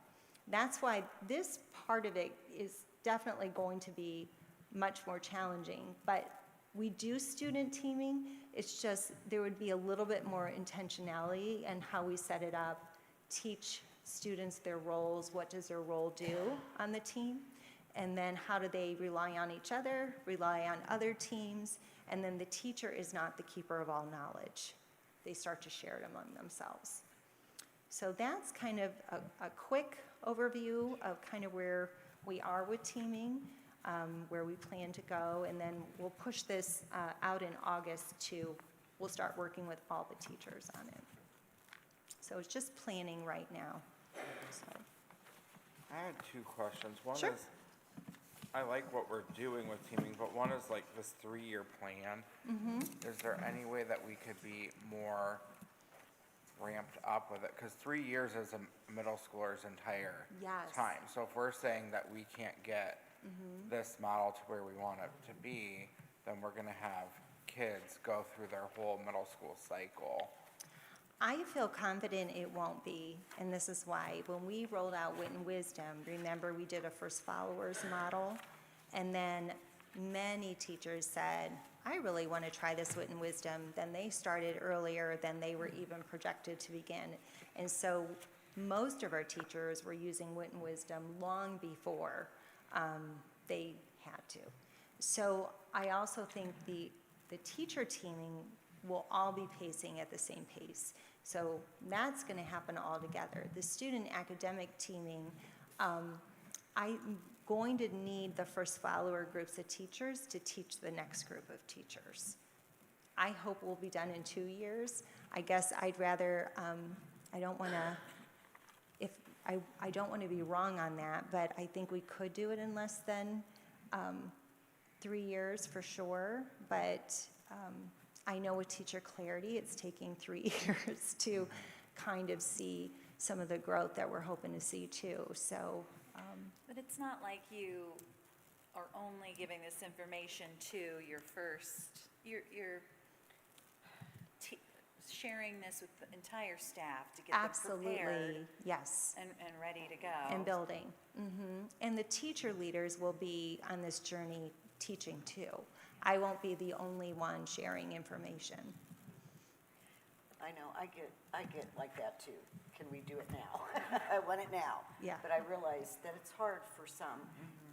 That's why this part of it is definitely going to be much more challenging, but we do student teaming, it's just, there would be a little bit more intentionality in how we set it up, teach students their roles, what does their role do on the team, and then how do they rely on each other, rely on other teams, and then the teacher is not the keeper of all knowledge. They start to share it among themselves. So that's kind of a quick overview of kind of where we are with teaming, where we plan to go, and then we'll push this out in August we'll start working with all the teachers on it. So it's just planning right now. So, I had two questions. One Sure. is, I like what we're doing with teaming, but one is like this 3-year plan. Is there any way that we could be more ramped up with it? Because 3 years is a middle schooler's entire Yes. time. So if we're saying that we can't get this model to where we want it to be, then we're gonna have kids go through their whole middle school cycle. I feel confident it won't be, and this is why. When we rolled out Wit and Wisdom, remember we did a first followers model, and then many teachers said, I really want to try this Wit and Wisdom. Then they started earlier than they were even projected to begin. And so most of our teachers were using Wit and Wisdom long before they had to. So I also think the teacher teaming will all be pacing at the same pace. So that's going to happen all together. The student academic teaming, I'm going to need the first follower groups of teachers to teach the next group of teachers. I hope we'll be done in 2 years. I guess I'd rather, I don't want to be wrong on that, but I think we could do it in less than 3 years for sure. But I know with teacher clarity, it's taking 3 years to kind of see some of the growth that we're hoping to see too. So, But it's not like you are only giving this information to your first, you're sharing this with the entire staff to get them absolutely, prepared yes, and ready to go. and building. And the teacher leaders will be on this journey teaching too. I won't be the only one sharing information. I know, I get like that too. Can we do it now? I want it now. Yeah. But I realize that it's hard for some,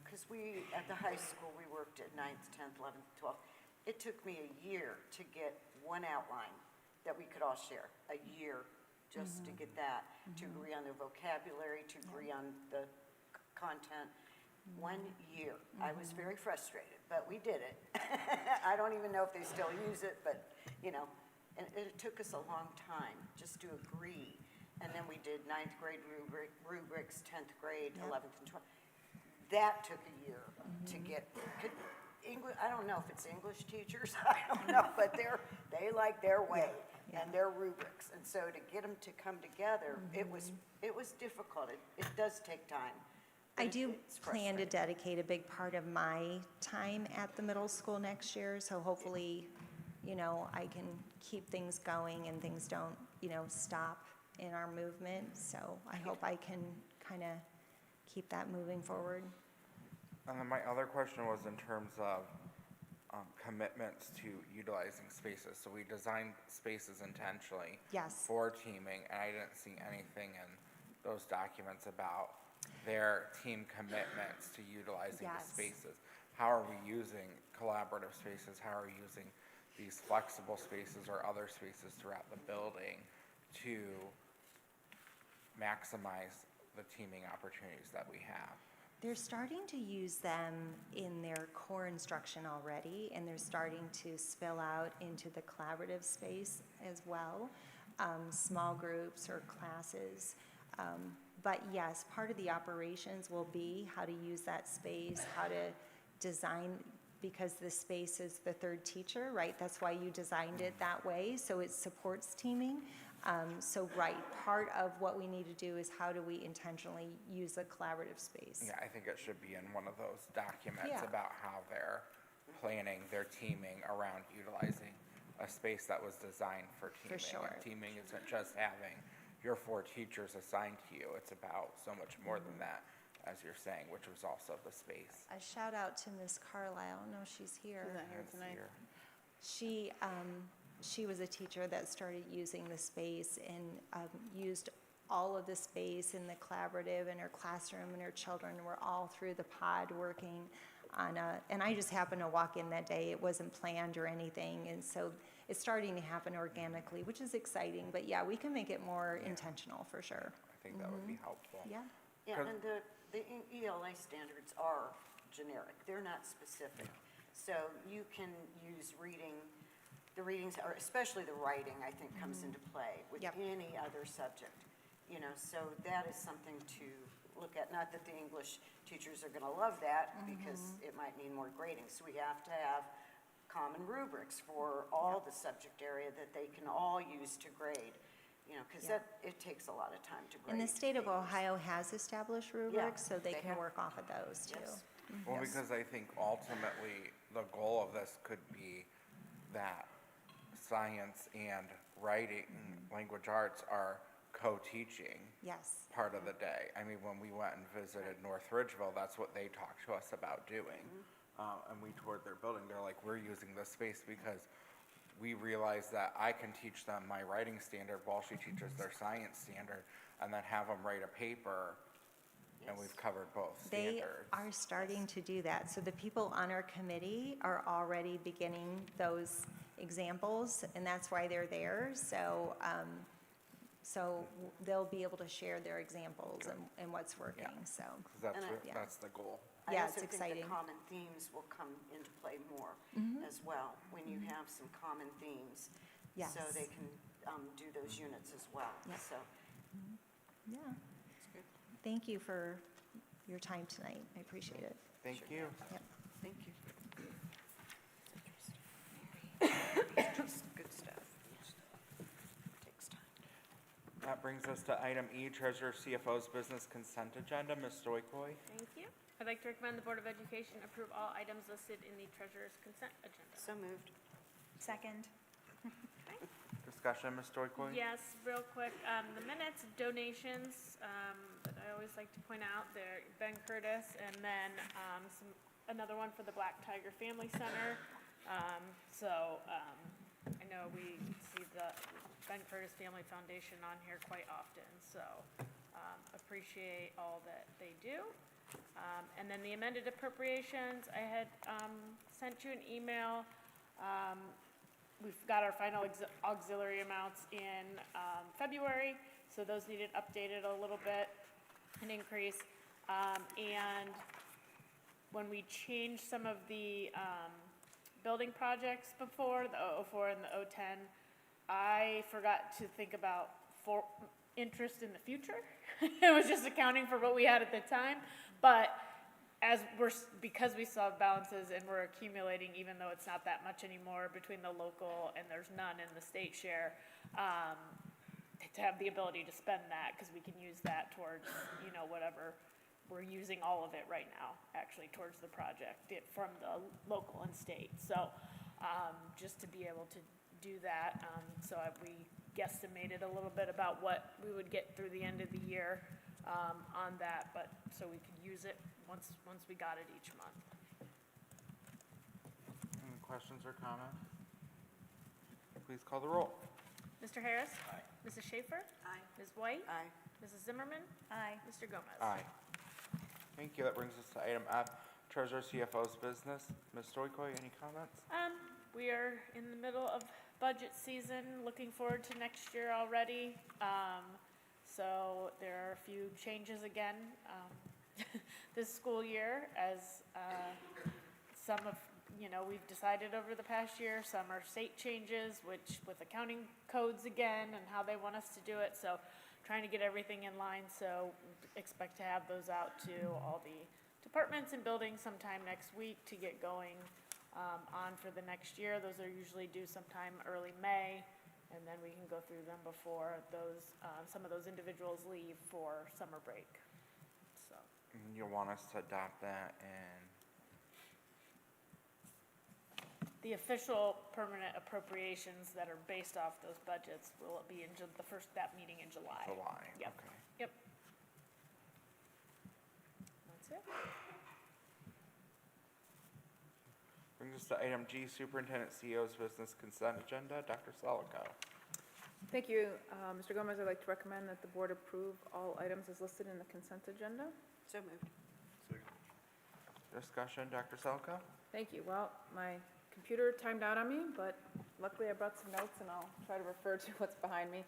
because we, at the high school, we worked at 9th, 10th, 11th, 12th. It took me a year to get one outline that we could all share, a year just to get that, to agree on the vocabulary, to agree on the content. 1 year. I was very frustrated, but we did it. I don't even know if they still use it, but, you know, and it took us a long time just to agree. And then we did 9th grade rubrics, 10th grade, Yep. 11th and 12th. That took a year to get, English, I don't know if it's English teachers, I don't know, but they like their way Yeah. and their rubrics. And so to get them to come together, it was difficult. It does take time. I But do it's plan to frustrating. dedicate a big part of my time at the middle school next year, so hopefully, you know, I can keep things going and things don't, you know, stop in our movement. So I hope I can kind of keep that moving forward. And then my other question was in terms of commitments to utilizing spaces. So we designed spaces intentionally Yes. for teaming, and I didn't see anything in those documents about their team commitments to utilizing the Yes. spaces. How are we using collaborative spaces? How are we using these flexible spaces or other spaces throughout the building to maximize the teaming opportunities that we have? They're starting to use them in their core instruction already, and they're starting to spill out into the collaborative space as well, small groups or classes. But yes, part of the operations will be how to use that space, how to design, because the space is the third teacher, right? That's why you designed it that way, so it supports teaming. So right, part of what we need to do is how do we intentionally use the collaborative space? Yeah, I think it should be in one of those documents Yeah. about how they're planning their teaming around utilizing a space that was designed for teaming. sure. And teaming isn't just having your 4 teachers assigned to you, it's about so much more than that, as you're saying, which was also the space. A shout out to Miss Carlisle, no, she's here. She's not here It's tonight. here. She was a teacher that started using the space and used all of the space in the collaborative in her classroom, and her children were all through the pod working on and I just happened to walk in that day. It wasn't planned or anything, and so it's starting to happen organically, which is exciting. But yeah, we can make it more intentional for sure. I think that would be helpful. Yeah. Yeah, 'Cause- and the ELA standards are generic, they're not specific. So you can use the readings, or especially the writing, I think, comes into play with Yep. any other subject. You know, so that is something to look at, not that the English teachers are gonna love that, because it might mean more grading. So we have to have common rubrics for all the subject area that they can all use to grade. You know, because Yeah. it takes a lot of time to grade. And the state of papers. Ohio has established rubrics, so they they can have. work off of those too. Yes. Well, because I think ultimately, the goal of this could be that science and writing, language arts are co-teaching Yes. part of the day. I mean, when we went and visited North Ridgeville, that's what they talked to us about doing. And we toured their building, they're like, we're using this space because we realize that I can teach them my writing standard while she teaches their science standard, and then have them write a paper, and we've covered both They standards. are starting to do that. So the people on our committee are already beginning those examples, and that's why they're there. So, they'll be able to share their examples and what's working, so. 'Cause that's, And yeah. that's the goal. Yeah, I it's also think exciting. the common themes will come into play more as well, when you have some common themes. Yes. So they can do those units as well, Yep. so. Yeah. It's good. Thank you for your time tonight. I appreciate it. Thank you. Yep. Thank you. Good stuff. Takes time. That brings us to item E, Treasurer CFO's Business Consent Agenda. Ms. Stoikoi? Thank you. I'd like to recommend the Board of Education approve all items listed in the treasurer's consent agenda. So moved. Second. Discussion, Ms. Stoikoi? Yes, real quick, the minutes, donations, that I always like to point out, they're Ben Curtis, and then, another one for the Black Tiger Family Center. I know we see the Ben Curtis Family Foundation on here quite often, so, appreciate all that they do. And then the amended appropriations, I had, sent you an email. We've got our final auxiliary amounts in February, so those needed updated a little bit, an increase. And when we changed some of the building projects before, the 004 and the 010, I forgot to think about interest in the future. It was just accounting for what we had at the time, but because we still have balances and we're accumulating, even though it's not that much anymore between the local and there's none in the state share, to have the ability to spend that, because we can use that towards, whatever, we're using all of it right now, actually, towards the project, from the local and state. So, just to be able to do that, we guesstimated a little bit about what we would get through the end of the year, on that, but, so we could use it once we got it each month. Any questions or comments? Please call the roll. Mr. Harris? Aye. Mrs. Schaefer? Aye. Ms. White? Aye. Mrs. Zimmerman? Aye. Mr. Gomez? Aye. Thank you. That brings us to item F, Treasurer CFO's Business. Ms. Stoikoi, any comments? We are in the middle of budget season, looking forward to next year already. So there are a few changes again, this school year, as, some of, we've decided over the past year, some are state changes, which with accounting codes again and how they want us to do it, so trying to get everything in line, so expect to have those out to all the departments and buildings sometime next week to get going, on for the next year. Those are usually due sometime early May, and then we can go through them before those, some of those individuals leave for summer break, so. And you'll want us to adopt that and The official permanent appropriations that are based off those budgets will be in that meeting in July. July. Yep. Okay. Yep. That's it. Brings us to item G, Superintendent CEO's Business Consent Agenda. Dr. Selico. Thank you, Mr. Gomez. I'd like to recommend that the board approve all items as listed in the consent agenda. So moved. Discussion, Dr. Selico? Thank you. Well, my computer timed out on me, but luckily I brought some notes and I'll try to refer to what's behind me.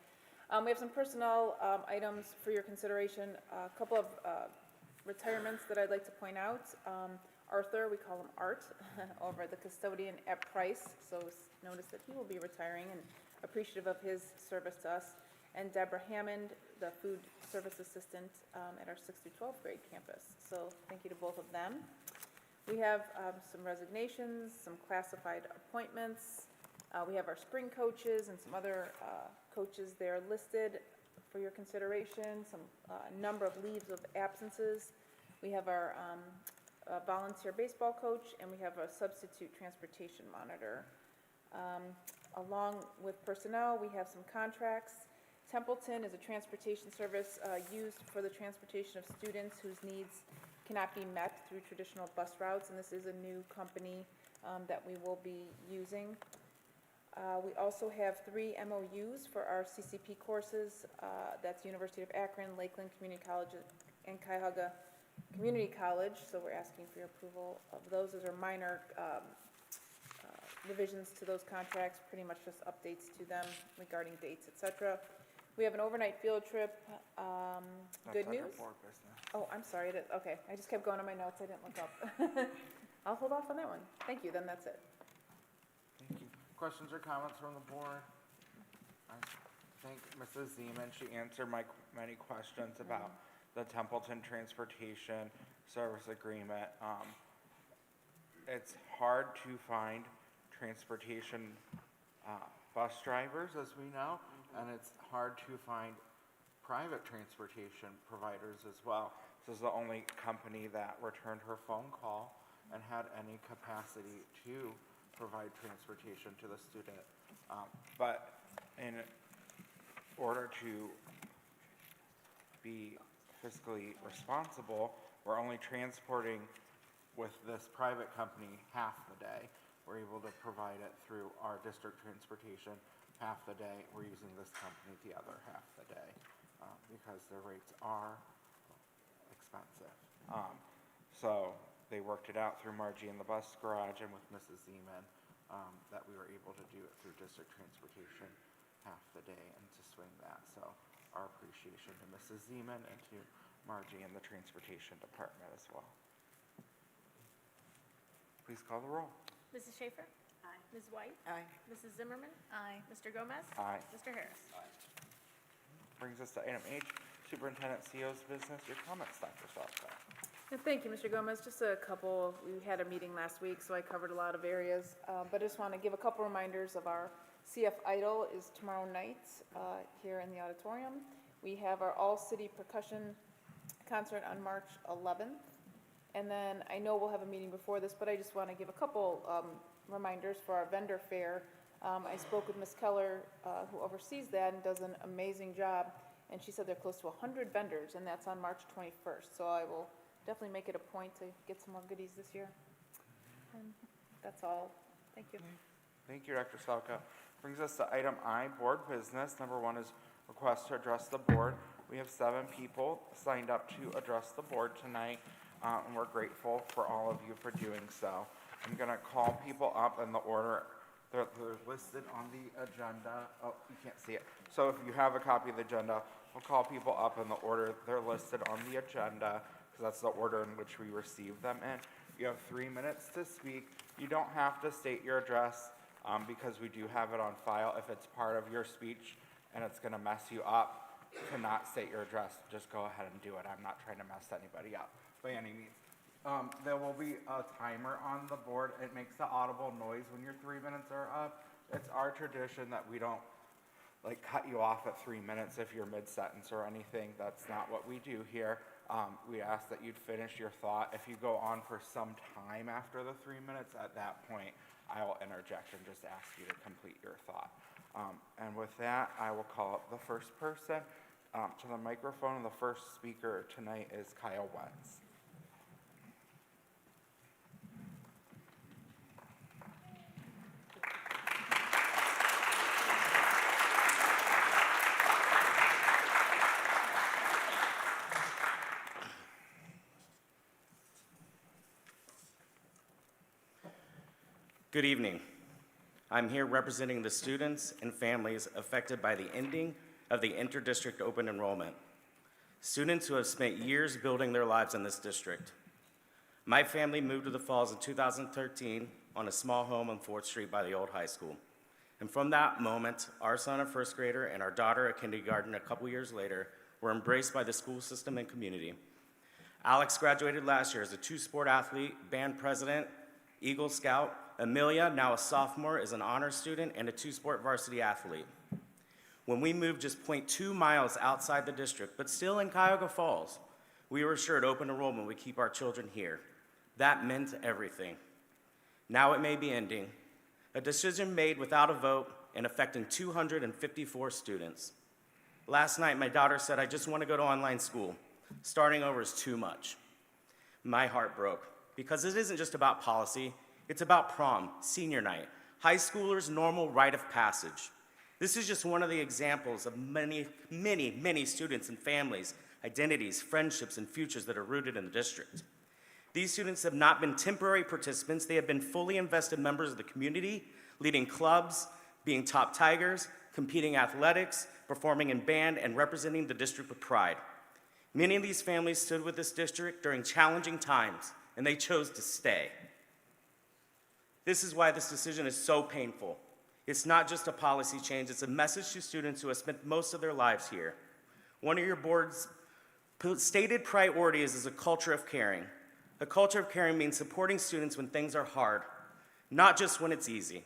We have some personnel items for your consideration. A couple of retirements that I'd like to point out. Arthur, we call him Art, over the custodian at Price. So notice that he will be retiring and appreciative of his service to us. And Deborah Hammond, the food service assistant at our 6th through 12th grade campus. So thank you to both of them. We have some resignations, some classified appointments. We have our spring coaches and some other coaches there listed for your consideration, some number of leaves of absences. We have our volunteer baseball coach, and we have a substitute transportation monitor. Along with personnel, we have some contracts. Templeton is a transportation service used for the transportation of students whose needs cannot be met through traditional bus routes, and this is a new company that we will be using. We also have 3 MOUs for our CCP courses. That's University of Akron, Lakeland Community College, and Cuyahoga Community College. So we're asking for your approval of those. Those are minor revisions to those contracts, pretty much just updates to them regarding dates, etc. We have an overnight field trip. Good That's under news. board business. Oh, I'm sorry. Okay, I just kept going on my notes. I didn't look up. I'll hold off on that one. Thank you. Then that's it. Thank you. Questions or comments from the board? I think Mrs. Zeman, she answered my many questions about the Templeton Transportation Service Agreement. It's hard to find transportation bus drivers, as we know, and it's hard to find private transportation providers as well. This is the only company that returned her phone call and had any capacity to provide transportation to the student. But in order to be fiscally responsible, we're only transporting with this private company half the day. We're able to provide it through our district transportation half the day. We're using this company the other half the day because their rates are expensive. So they worked it out through Margie in the bus garage and with Mrs. Zeman that we were able to do it through district transportation half the day and to swing that. So our appreciation to Mrs. Zeman and to Margie in the transportation department as well. Please call the roll. Mrs. Schaefer? Aye. Ms. White? Aye. Mrs. Zimmerman? Aye. Mr. Gomez? Aye. Mr. Harris? Brings us to item H, Superintendent CEO's business. Your comments, Dr. Salzberg. Yeah, thank you, Mr. Gomez. Just a couple, we had a meeting last week, so I covered a lot of areas. But I just want to give a couple reminders of our CF Idol is tomorrow night here in the auditorium. We have our all-city percussion concert on March 11th. And then I know we'll have a meeting before this, but I just want to give a couple reminders for our vendor fair. I spoke with Ms. Keller, who oversees that and does an amazing job. And she said they're close to 100 vendors, and that's on March 21st. So I will definitely make it a point to get some more goodies this year. And that's all. Thank you. Thank you, Dr. Salka. Brings us to item I, board business. Number 1 is request to address the board. We have 7 people signed up to address the board tonight, and we're grateful for all of you for doing so. I'm going to call people up in the order they're listed on the agenda. Oh, you can't see it. So if you have a copy of the agenda, we'll call people up in the order they're listed on the agenda, because that's the order in which we receive them in. You have 3 minutes to speak. You don't have to state your address because we do have it on file. If it's part of your speech and it's going to mess you up to not state your address, just go ahead and do it. I'm not trying to mess anybody up by any means. There will be a timer on the board. It makes the audible noise when your 3 minutes are up. It's our tradition that we don't cut you off at 3 minutes if you're mid-sentence or anything. That's not what we do here. We ask that you'd finish your thought. If you go on for some time after the 3 minutes, at that point, I will interject and just ask you to complete your thought. And with that, I will call up the first person to the microphone, and the first speaker tonight is Kyle Wentz. Good evening. I'm here representing the students and families affected by the ending of the interdistrict open enrollment. Students who have spent years building their lives in this district. My family moved to the Falls in 2013 on a small home on 4th Street by the old high school. And from that moment, our son, a first grader, and our daughter, a kindergarten, a couple years later, were embraced by the school system and community. Alex graduated last year as a 2-sport athlete, band president, Eagle Scout. Amelia, now a sophomore, is an honors student and a 2-sport varsity athlete. When we moved just 0.2 miles outside the district, but still in Cuyahoga Falls, we were assured open enrollment would keep our children here. That meant everything. Now it may be ending. A decision made without a vote and affecting 254 students. Last night, my daughter said, "I just want to go to online school. Starting over is too much." My heart broke, because it isn't just about policy, it's about prom, senior night, high schoolers' normal rite of passage. This is just one of the examples of many, many, many students and families, identities, friendships, and futures that are rooted in the district. These students have not been temporary participants, they have been fully invested members of the community, leading clubs, being top Tigers, competing athletics, performing in band, and representing the district with pride. Many of these families stood with this district during challenging times, and they chose to stay. This is why this decision is so painful. It's not just a policy change, it's a message to students who have spent most of their lives here. One of your board's stated priorities is a culture of caring. A culture of caring means supporting students when things are hard, not just when it's easy.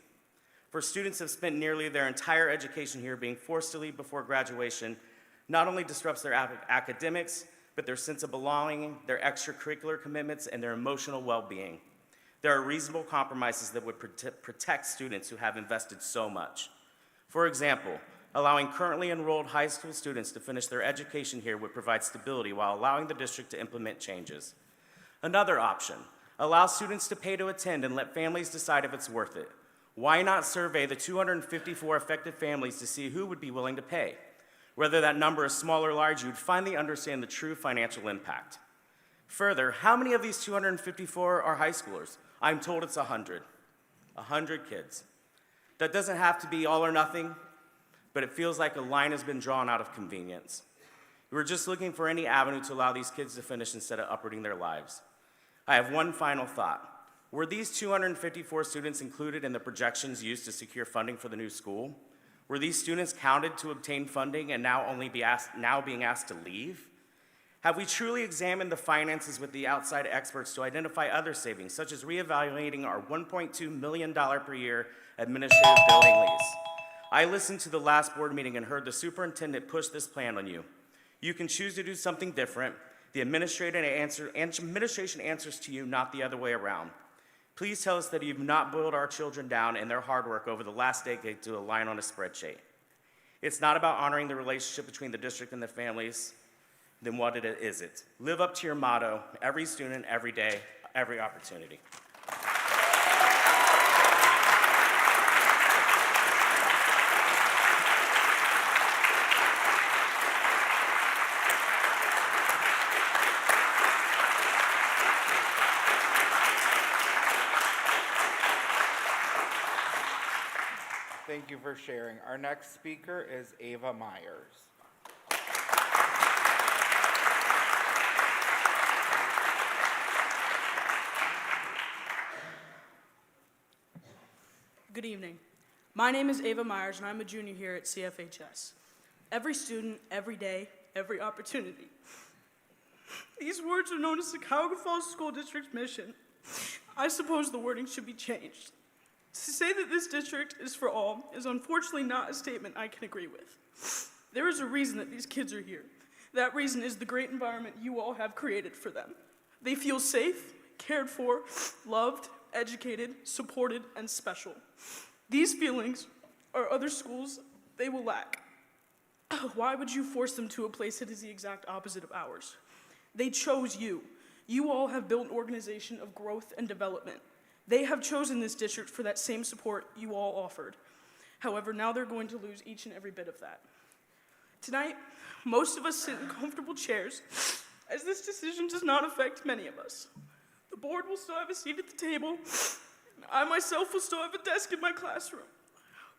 For students who have spent nearly their entire education here, being forced to leave before graduation not only disrupts their academics, but their sense of belonging, their extracurricular commitments, and their emotional well-being. There are reasonable compromises that would protect students who have invested so much. For example, allowing currently enrolled high school students to finish their education here would provide stability while allowing the district to implement changes. Another option, allow students to pay to attend and let families decide if it's worth it. Why not survey the 254 affected families to see who would be willing to pay? Whether that number is small or large, you'd finally understand the true financial impact. Further, how many of these 254 are high schoolers? I'm told it's 100. 100 kids. That doesn't have to be all or nothing, but it feels like a line has been drawn out of convenience. We're just looking for any avenue to allow these kids to finish instead of uprooting their lives. I have one final thought. Were these 254 students included in the projections used to secure funding for the new school? Were these students counted to obtain funding and now being asked to leave? Have we truly examined the finances with the outside experts to identify other savings, such as reevaluating our $1.2 million per year administrative building lease? I listened to the last board meeting and heard the superintendent push this plan on you. You can choose to do something different. The administration answers to you, not the other way around. Please tell us that you've not boiled our children down and their hard work over the last decade to a line on a spreadsheet. It's not about honoring the relationship between the district and the families. Then what is it? Live up to your motto, every student, every day, every opportunity. Thank you for sharing. Our next speaker is Ava Myers. Good evening. My name is Ava Myers, and I'm a junior here at CFHS. Every student, every day, every opportunity. These words are known as the Cuyahoga Falls School District's mission. I suppose the wording should be changed. To say that this district is for all is unfortunately not a statement I can agree with. There is a reason that these kids are here. That reason is the great environment you all have created for them. They feel safe, cared for, loved, educated, supported, and special. These feelings are other schools they will lack. Why would you force them to a place that is the exact opposite of ours? They chose you. You all have built an organization of growth and development. They have chosen this district for that same support you all offered. However, now they're going to lose each and every bit of that. Tonight, most of us sit in comfortable chairs, as this decision does not affect many of us. The board will still have a seat at the table, I myself will still have a desk in my classroom.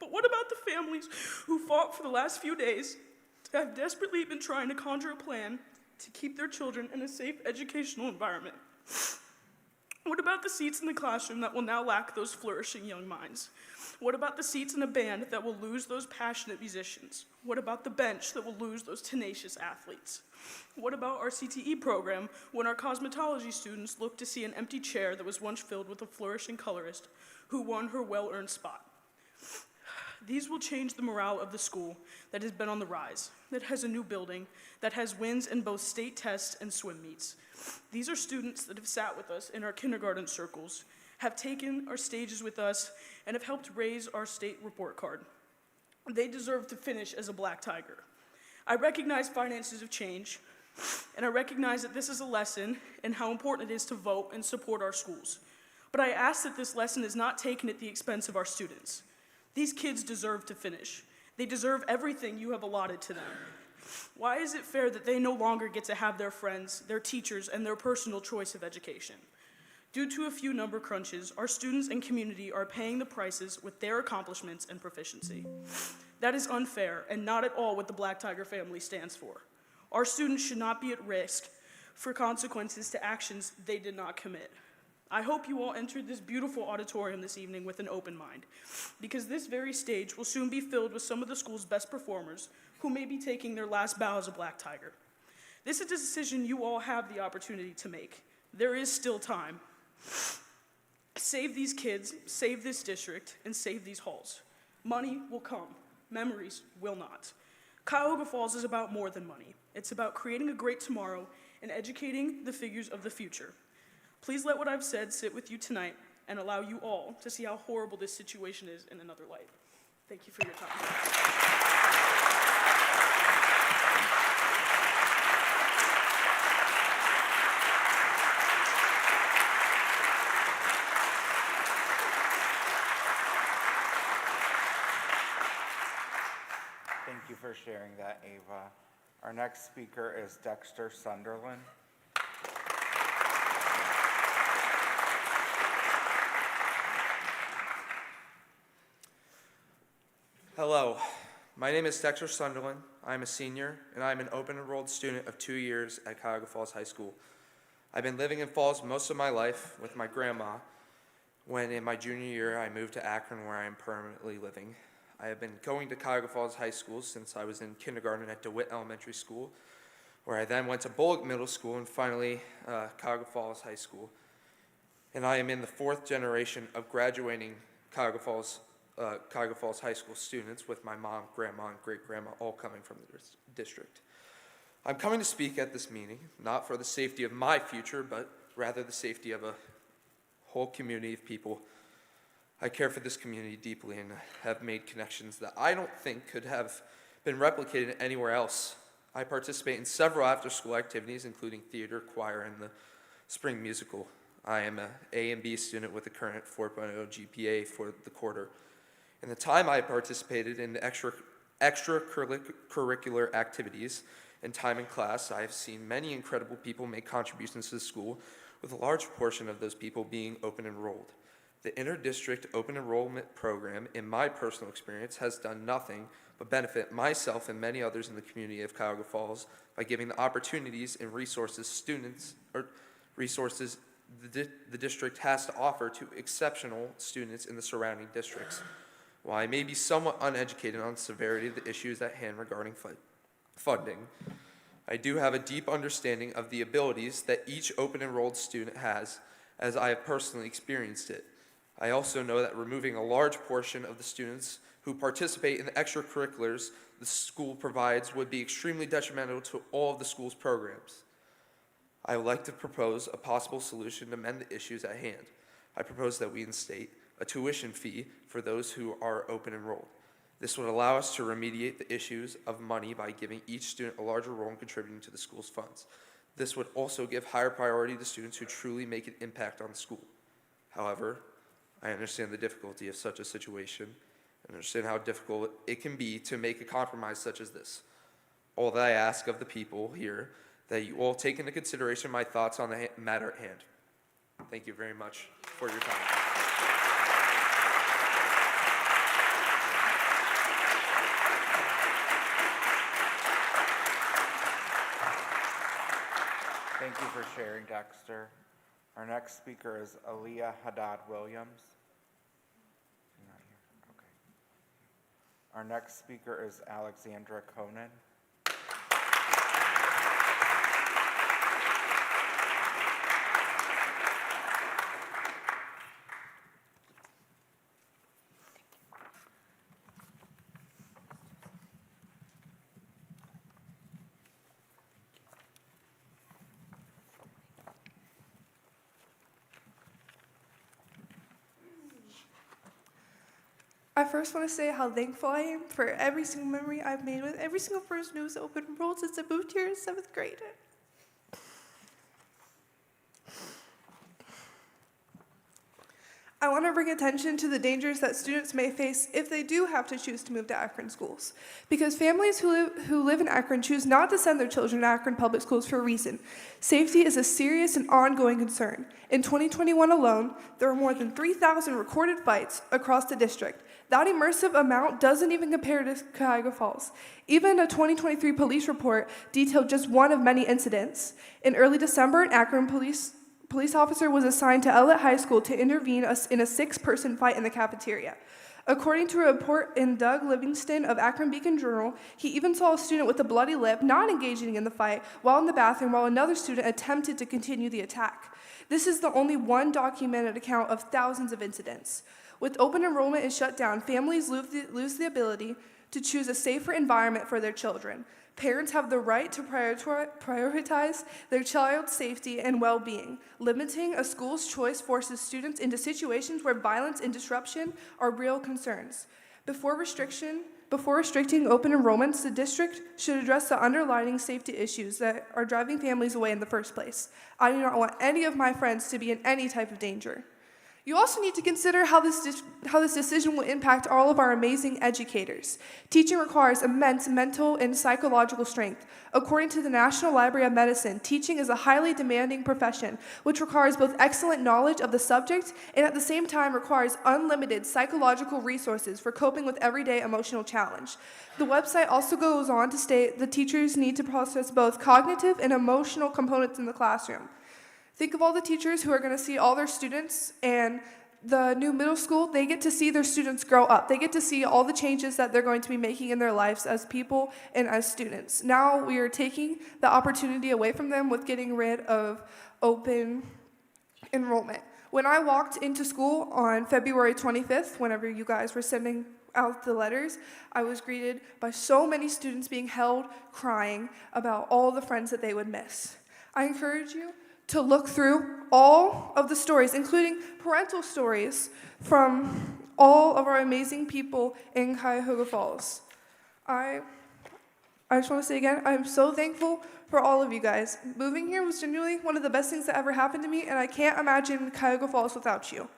But what about the families who fought for the last few days, have desperately been trying to conjure a plan to keep their children in a safe educational environment? What about the seats in the classroom that will now lack those flourishing young minds? What about the seats in a band that will lose those passionate musicians? What about the bench that will lose those tenacious athletes? What about our CTE program when our cosmetology students look to see an empty chair that was once filled with a flourishing colorist who won her well-earned spot? These will change the morale of the school that has been on the rise, that has a new building, that has wins in both state tests and swim meets. These are students that have sat with us in our kindergarten circles, have taken our stages with us, and have helped raise our state report card. They deserve to finish as a Black Tiger. I recognize finances have changed, and I recognize that this is a lesson in how important it is to vote and support our schools. But I ask that this lesson is not taken at the expense of our students. These kids deserve to finish. They deserve everything you have allotted to them. Why is it fair that they no longer get to have their friends, their teachers, and their personal choice of education? Due to a few number crunches, our students and community are paying the prices with their accomplishments and proficiency. That is unfair and not at all what the Black Tiger family stands for. Our students should not be at risk for consequences to actions they did not commit. I hope you all entered this beautiful auditorium this evening with an open mind, because this very stage will soon be filled with some of the school's best performers who may be taking their last bow as a Black Tiger. This is a decision you all have the opportunity to make. There is still time. Save these kids, save this district, and save these halls. Money will come. Memories will not. Cuyahoga Falls is about more than money. It's about creating a great tomorrow and educating the figures of the future. Please let what I've said sit with you tonight and allow you all to see how horrible this situation is in another light. Thank you for your time. Thank you for sharing that, Ava. Our next speaker is Dexter Sunderland. Hello, my name is Dexter Sunderland. I'm a senior, and I'm an open enrolled student of 2 years at Cuyahoga Falls High School. I've been living in Falls most of my life with my grandma, when in my junior year I moved to Akron, where I am permanently living. I have been going to Cuyahoga Falls High School since I was in kindergarten at DeWitt Elementary School, where I then went to Bullock Middle School and finally Cuyahoga Falls High School. And I am in the 4th generation of graduating Cuyahoga Falls High School students, with my mom, grandma, and great-grandma all coming from the district. I'm coming to speak at this meeting, not for the safety of my future, but rather the safety of a whole community of people. I care for this community deeply and have made connections that I don't think could have been replicated anywhere else. I participate in several after-school activities, including theater, choir, and the spring musical. I am an A and B student with a current 4.0 GPA for the quarter. In the time I participated in extracurricular activities and time in class, I have seen many incredible people make contributions to the school, with a large portion of those people being open enrolled. The inter-district open enrollment program, in my personal experience, has done nothing but benefit myself and many others in the community of Cuyahoga Falls by giving the opportunities and resources the district has to offer to exceptional students in the surrounding districts. While I may be somewhat uneducated on the severity of the issues at hand regarding funding, I do have a deep understanding of the abilities that each open enrolled student has, as I have personally experienced it. I also know that removing a large portion of the students who participate in the extracurriculars the school provides would be extremely detrimental to all of the school's programs. I would like to propose a possible solution to mend the issues at hand. I propose that we instate a tuition fee for those who are open enrolled. This would allow us to remediate the issues of money by giving each student a larger role in contributing to the school's funds. This would also give higher priority to students who truly make an impact on the school. However, I understand the difficulty of such a situation and understand how difficult it can be to make a compromise such as this. All that I ask of the people here, that you all take into consideration my thoughts on the matter at hand. Thank you very much for your time. Thank you for sharing, Dexter. Our next speaker is Aaliyah Haddad Williams. You're not here? Okay. Our next speaker is Alexandra Conan. I first want to say how thankful I am for every single memory I've made with every single person who's open enrolled since I moved here in 7th grade. I want to bring attention to the dangers that students may face if they do have to choose to move to Akron schools. Because families who live in Akron choose not to send their children to Akron public schools for a reason. Safety is a serious and ongoing concern. In 2021 alone, there were more than 3,000 recorded fights across the district. That immersive amount doesn't even compare to Cuyahoga Falls. Even a 2023 police report detailed just one of many incidents. In early December, an Akron police officer was assigned to Ellet High School to intervene in a 6-person fight in the cafeteria. According to a report in Doug Livingston of Akron Beacon Journal, he even saw a student with a bloody lip not engaging in the fight while in the bathroom while another student attempted to continue the attack. This is the only one documented account of thousands of incidents. With open enrollment and shutdown, families lose the ability to choose a safer environment for their children. Parents have the right to prioritize their child's safety and well-being. Limiting a school's choice forces students into situations where violence and disruption are real concerns. Before restricting open enrollments, the district should address the underlying safety issues that are driving families away in the first place. I do not want any of my friends to be in any type of danger. You also need to consider how this decision will impact all of our amazing educators. Teaching requires immense mental and psychological strength. According to the National Library of Medicine, teaching is a highly demanding profession, which requires both excellent knowledge of the subject and at the same time requires unlimited psychological resources for coping with everyday emotional challenge. The website also goes on to state the teachers need to process both cognitive and emotional components in the classroom. Think of all the teachers who are going to see all their students, and the new middle school, they get to see their students grow up. They get to see all the changes that they're going to be making in their lives as people and as students. Now we are taking the opportunity away from them with getting rid of open enrollment. When I walked into school on February 25th, whenever you guys were sending out the letters, I was greeted by so many students being held, crying about all the friends that they would miss. I encourage you to look through all of the stories, including parental stories from all of our amazing people in Cuyahoga Falls. I just want to say again, I'm so thankful for all of you guys. Moving here was genuinely one of the best things that ever happened to me, and I can't imagine Cuyahoga Falls without you.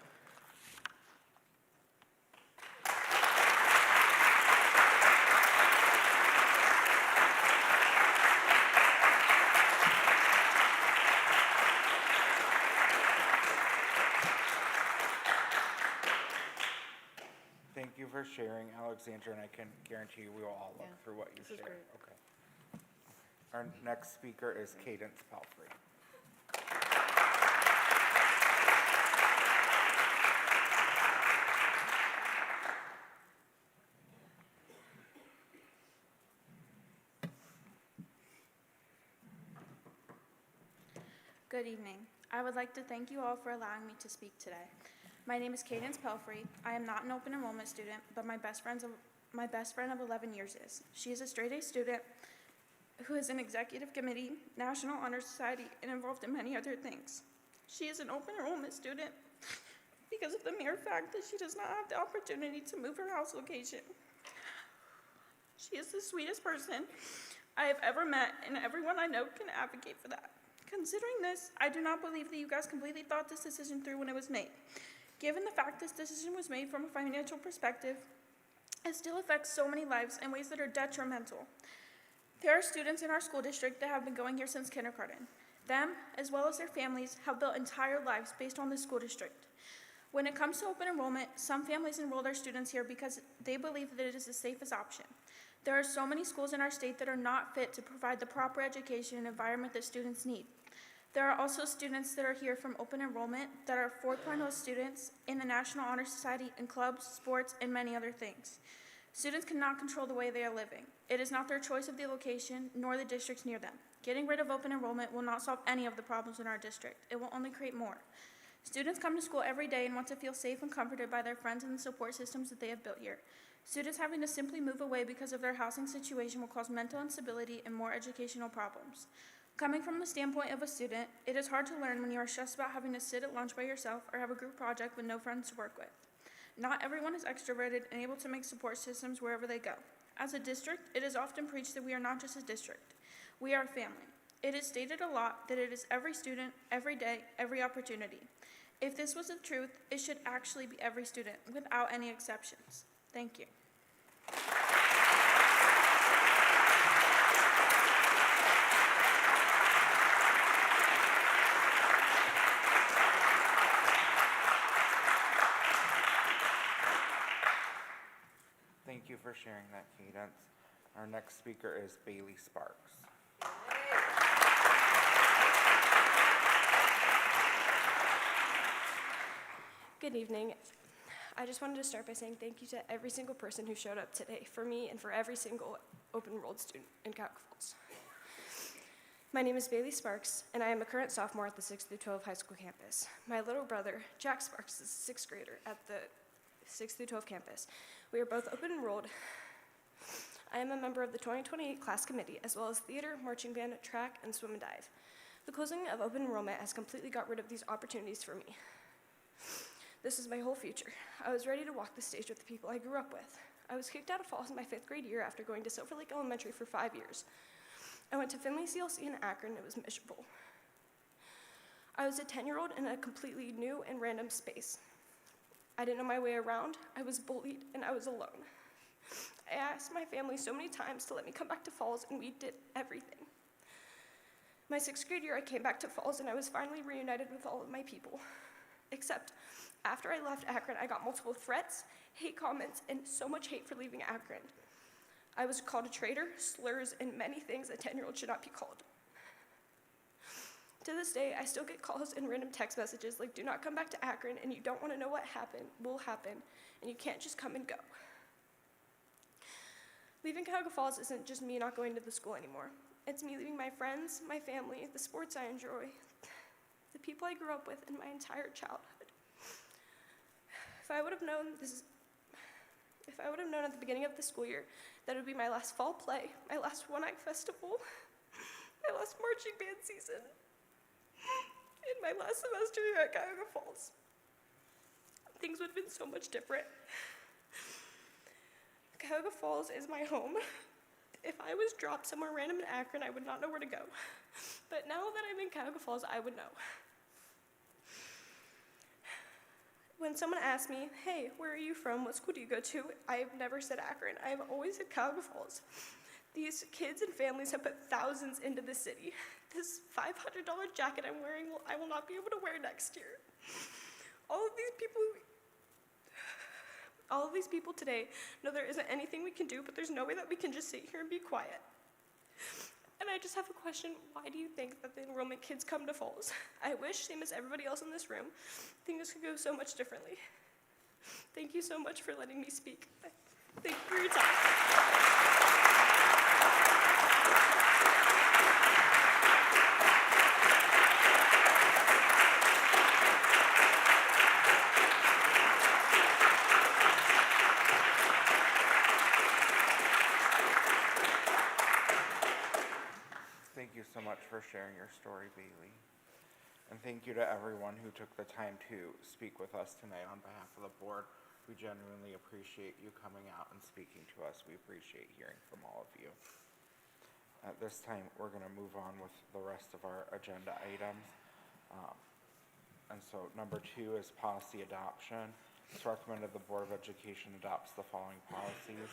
Thank you for sharing, Alexandra, and I can guarantee you we will all look through what you shared. Okay. Our next speaker is Cadence Palfrey. Good evening. I would like to thank you all for allowing me to speak today. My name is Cadence Pelfrey. I am not an open enrollment student, but my best friend of 11 years is. She is a straight-A student who is in executive committee, National Honor Society, and involved in many other things. She is an open enrollment student because of the mere fact that she does not have the opportunity to move her house location. She is the sweetest person I have ever met, and everyone I know can advocate for that. Considering this, I do not believe that you guys completely thought this decision through when it was made. Given the fact this decision was made from a financial perspective, it still affects so many lives in ways that are detrimental. There are students in our school district that have been going here since kindergarten. Them, as well as their families, have built entire lives based on this school district. When it comes to open enrollment, some families enroll their students here because they believe that it is the safest option. There are so many schools in our state that are not fit to provide the proper education and environment that students need. There are also students that are here from open enrollment that are 4.0 students in the National Honor Society and clubs, sports, and many other things. Students cannot control the way they are living. It is not their choice of the location, nor the districts near them. Getting rid of open enrollment will not solve any of the problems in our district. It will only create more. Students come to school every day and want to feel safe and comforted by their friends and the support systems that they have built here. Students having to simply move away because of their housing situation will cause mental instability and more educational problems. Coming from the standpoint of a student, it is hard to learn when you are stressed about having to sit at lunch by yourself or have a group project with no friends to work with. Not everyone is extroverted and able to make support systems wherever they go. As a district, it is often preached that we are not just a district. We are a family. It is stated a lot that it is every student, every day, every opportunity. If this was the truth, it should actually be every student, without any exceptions. Thank you. Thank you for sharing that, Cadence. Our next speaker is Bailey Sparks. Good evening. I just wanted to start by saying thank you to every single person who showed up today, for me and for every single open enrolled student in Cuyahoga Falls. My name is Bailey Sparks, and I am a current sophomore at the 6th through 12 high school campus. My little brother, Jack Sparks, is a 6th grader at the 6th through 12 campus. We are both open enrolled. I am a member of the 2028 class committee, as well as theater, marching band, track, and swim and dive. The closing of open enrollment has completely got rid of these opportunities for me. This is my whole future. I was ready to walk the stage with the people I grew up with. I was kicked out of Falls in my 5th grade year after going to Silver Lake Elementary for 5 years. I went to Finley CLC in Akron. It was miserable. I was a 10-year-old in a completely new and random space. I didn't know my way around. I was bullied, and I was alone. I asked my family so many times to let me come back to Falls, and we did everything. My 6th grade year, I came back to Falls, and I was finally reunited with all of my people. Except after I left Akron, I got multiple threats, hate comments, and so much hate for leaving Akron. I was called a traitor, slurs, and many things a 10-year-old should not be called. To this day, I still get calls and random text messages like, do not come back to Akron, and you don't want to know what will happen, and you can't just come and go. Leaving Cuyahoga Falls isn't just me not going to the school anymore. It's me leaving my friends, my family, the sports I enjoy, the people I grew up with in my entire childhood. If I would have known at the beginning of the school year that it would be my last fall play, my last one-night festival, my last marching band season, and my last semester here at Cuyahoga Falls, things would have been so much different. Cuyahoga Falls is my home. If I was dropped somewhere random in Akron, I would not know where to go. But now that I'm in Cuyahoga Falls, I would know. When someone asks me, hey, where are you from? What school do you go to? I have never said Akron. I have always said Cuyahoga Falls. These kids and families have put thousands into the city. This $500 jacket I'm wearing, I will not be able to wear next year. All of these people today know there isn't anything we can do, but there's no way that we can just sit here and be quiet. And I just have a question, why do you think that the enrollment kids come to Falls? I wish, same as everybody else in this room, things could go so much differently. Thank you so much for letting me speak. Thank you for your time. Thank you so much for sharing your story, Bailey. And thank you to everyone who took the time to speak with us tonight on behalf of the board. We genuinely appreciate you coming out and speaking to us. We appreciate hearing from all of you. At this time, we're going to move on with the rest of our agenda items. And so number 2 is policy adoption. It's recommended the Board of Education adopts the following policies.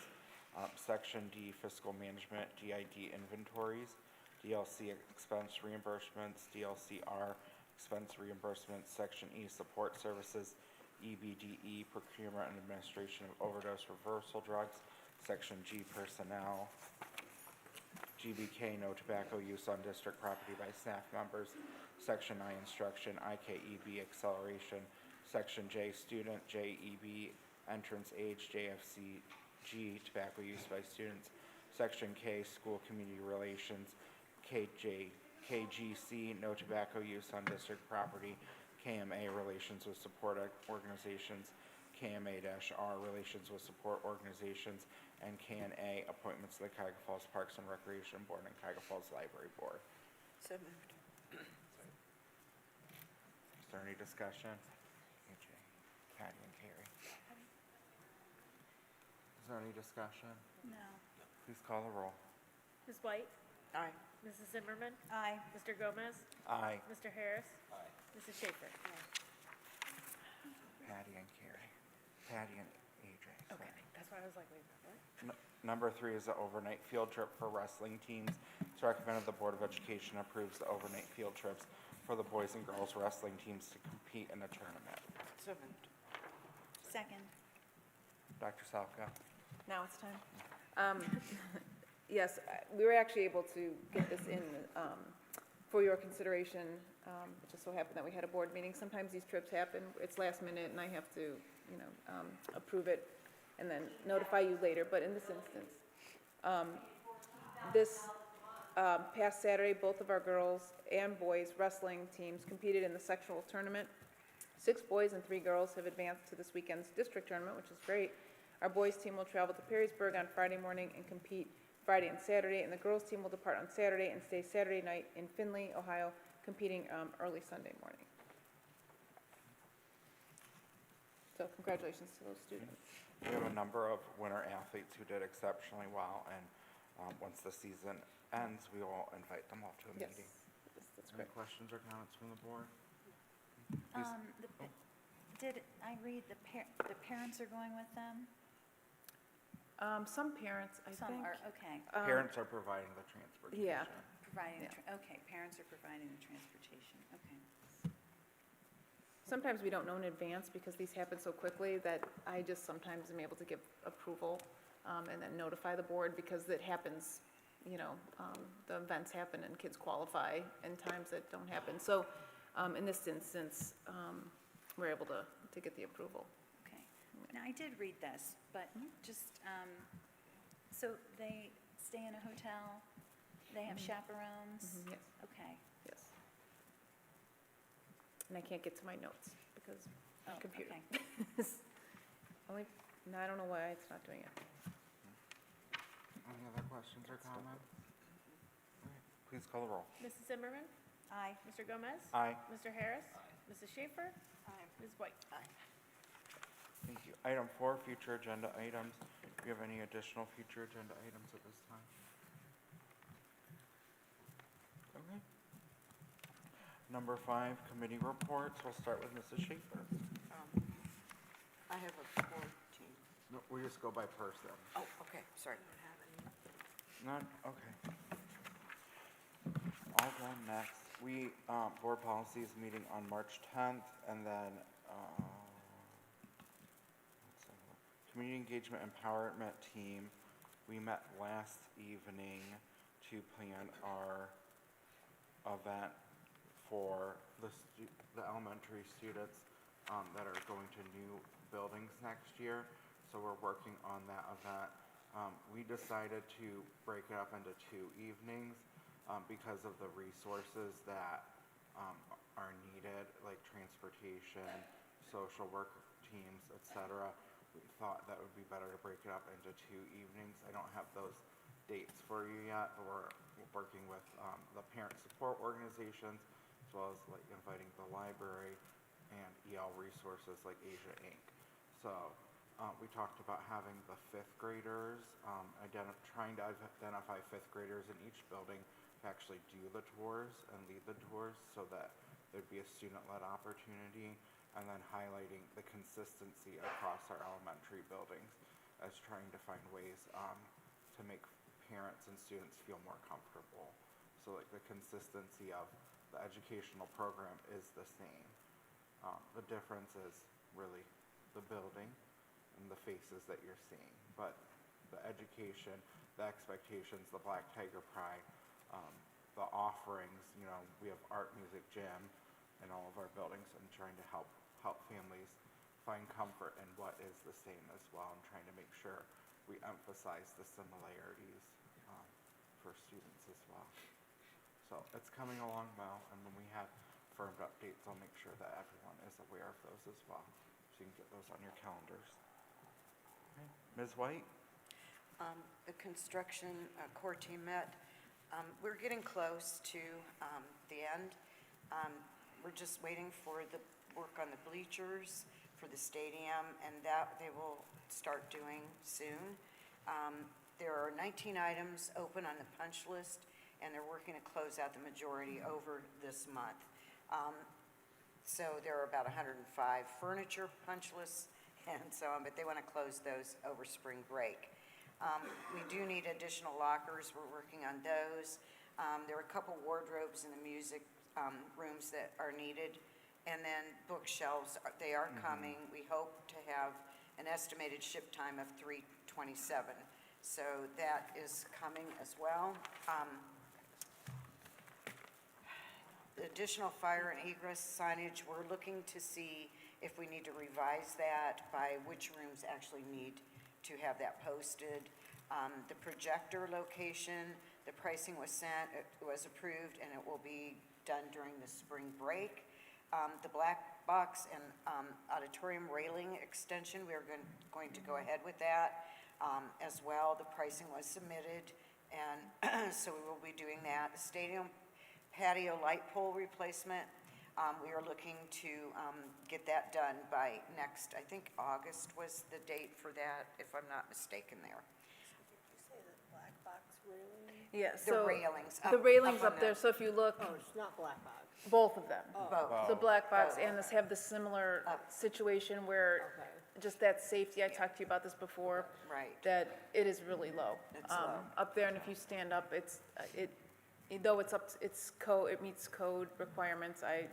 Section D, fiscal management, DID inventories, DLC expense reimbursements, DLCR expense reimbursements, Section E, support services, EBDE, procurement and administration of overdose reversal drugs, Section G, personnel, GBK, no tobacco use on district property by staff members. Section I, instruction, IKEB, acceleration. Section J, student, JEB, entrance age, JFCG, tobacco use by students. Section K, school community relations. KGC, no tobacco use on district property. KMA, relations with support organizations. KMA-R, relations with support organizations. And KNA, appointments to the Cuyahoga Falls Parks and Recreation Board and Cuyahoga Falls Library Board. So moved. Is there any discussion? AJ, Patty, and Carrie. Is there any discussion? No. Please call the roll. Ms. White? Aye. Mrs. Zimmerman? Aye. Mr. Gomez? Aye. Mr. Harris? Mrs. Schaefer? Patty and Carrie. Patty and AJ. Okay, that's why I was like, wait, what? Number 3 is the overnight field trip for wrestling teams. It's recommended the Board of Education approves the overnight field trips for the boys and girls wrestling teams to compete in a tournament. So moved. Second. Dr. Salka? Now it's time. Yes, we were actually able to get this in for your consideration. It just so happened that we had a board meeting. Sometimes these trips happen, it's last minute, and I have to, approve it and then notify you later. But in this instance, this past Saturday, both of our girls and boys wrestling teams competed in the sectional tournament. 6 boys and 3 girls have advanced to this weekend's district tournament, which is great. Our boys team will travel to Perrysburg on Friday morning and compete Friday and Saturday, and the girls team will depart on Saturday and stay Saturday night in Findlay, Ohio, competing early Sunday morning. So congratulations to those students. We have a number of winter athletes who did exceptionally well, and once the season ends, we will invite them all to a Yes, meeting. that's Any great. questions or comments from the board? Did I read the parents are going with them? Some parents, I Some think. are, okay. Parents are providing the transportation. Yeah. Providing, Yeah. okay, parents are providing the transportation, okay. Sometimes we don't know in advance because these happen so quickly that I just sometimes am able to give approval and then notify the board because it happens, the events happen and kids qualify in times that don't happen. So in this instance, we're able to get the approval. Okay. Now, I did read this, but just, so they stay in a hotel, they have chaperones? Yes, Okay. yes. And I can't get to my notes because my Oh, computer. okay. No, I don't know why it's not doing it. Any other questions or comments? All right, please call the roll. Mrs. Zimmerman? Aye. Mr. Gomez? Aye. Mr. Harris? Mrs. Schaefer? Ms. White? Thank you. Item 4, future agenda items. Do you have any additional future agenda items at this time? Okay. Number 5, committee reports. We'll start with Mrs. Schaefer. I have a 14. No, we just go by person. Oh, okay, sorry. None? Okay. All done. Next, we, board policies meeting on March 10th, and then, community engagement empowerment team, we met last evening to plan our event for the elementary students that are going to new buildings next year. So we're working on that event. We decided to break it up into 2 evenings because of the resources that are needed, like transportation, social work teams, etc. We thought that would be better to break it up into 2 evenings. I don't have those dates for you yet, but we're working with the parent support organizations, as well as like inviting the library and EL resources like Asia Inc. So we talked about having the 5th graders, trying to identify 5th graders in each building to actually do the tours and lead the tours so that there'd be a student-led opportunity, and then highlighting the consistency across our elementary buildings as trying to find ways to make parents and students feel more comfortable. So like the consistency of the educational program is the same. The difference is really the building and the faces that you're seeing. But the education, the expectations, the Black Tiger Pride, the offerings, you know, we have art, music, gym in all of our buildings, and trying to help families find comfort in what is the same as well, and trying to make sure we emphasize the similarities for students as well. So it's coming along well, and when we have firmed updates, I'll make sure that everyone is aware of those as well, so you can get those on your calendars. Okay. Ms. White? The construction core team met. We're getting close to the end. We're just waiting for the work on the bleachers for the stadium, and that they will start doing soon. There are 19 items open on the punch list, and they're working to close out the majority over this month. So there are about 105 furniture punch lists and so on, but they want to close those over spring break. We do need additional lockers. We're working on those. There are a couple wardrobes in the music rooms that are needed. And then bookshelves, they are coming. We hope to have an estimated ship time of 3/27. So that is coming as well. The additional fire and egress signage, we're looking to see if we need to revise that by which rooms actually need to have that posted. The projector location, the pricing was sent, it was approved, and it will be done during the spring break. The black box and auditorium railing extension, we're going to go ahead with that as well. The pricing was submitted, and so we will be doing that. The stadium patio light pole replacement, we are looking to get that done by next, I think August was the date for that, if I'm not mistaken there. Yeah, The so railings. the railings on up there, so if you look, Oh, it's not black box. both of them. Both. The black box Oh, and this have the similar situation where just that safety, I talked to you about this before, Right. that it is really low. It's low. Up there, and if you stand up, though it's up, it's code, it meets code requirements, I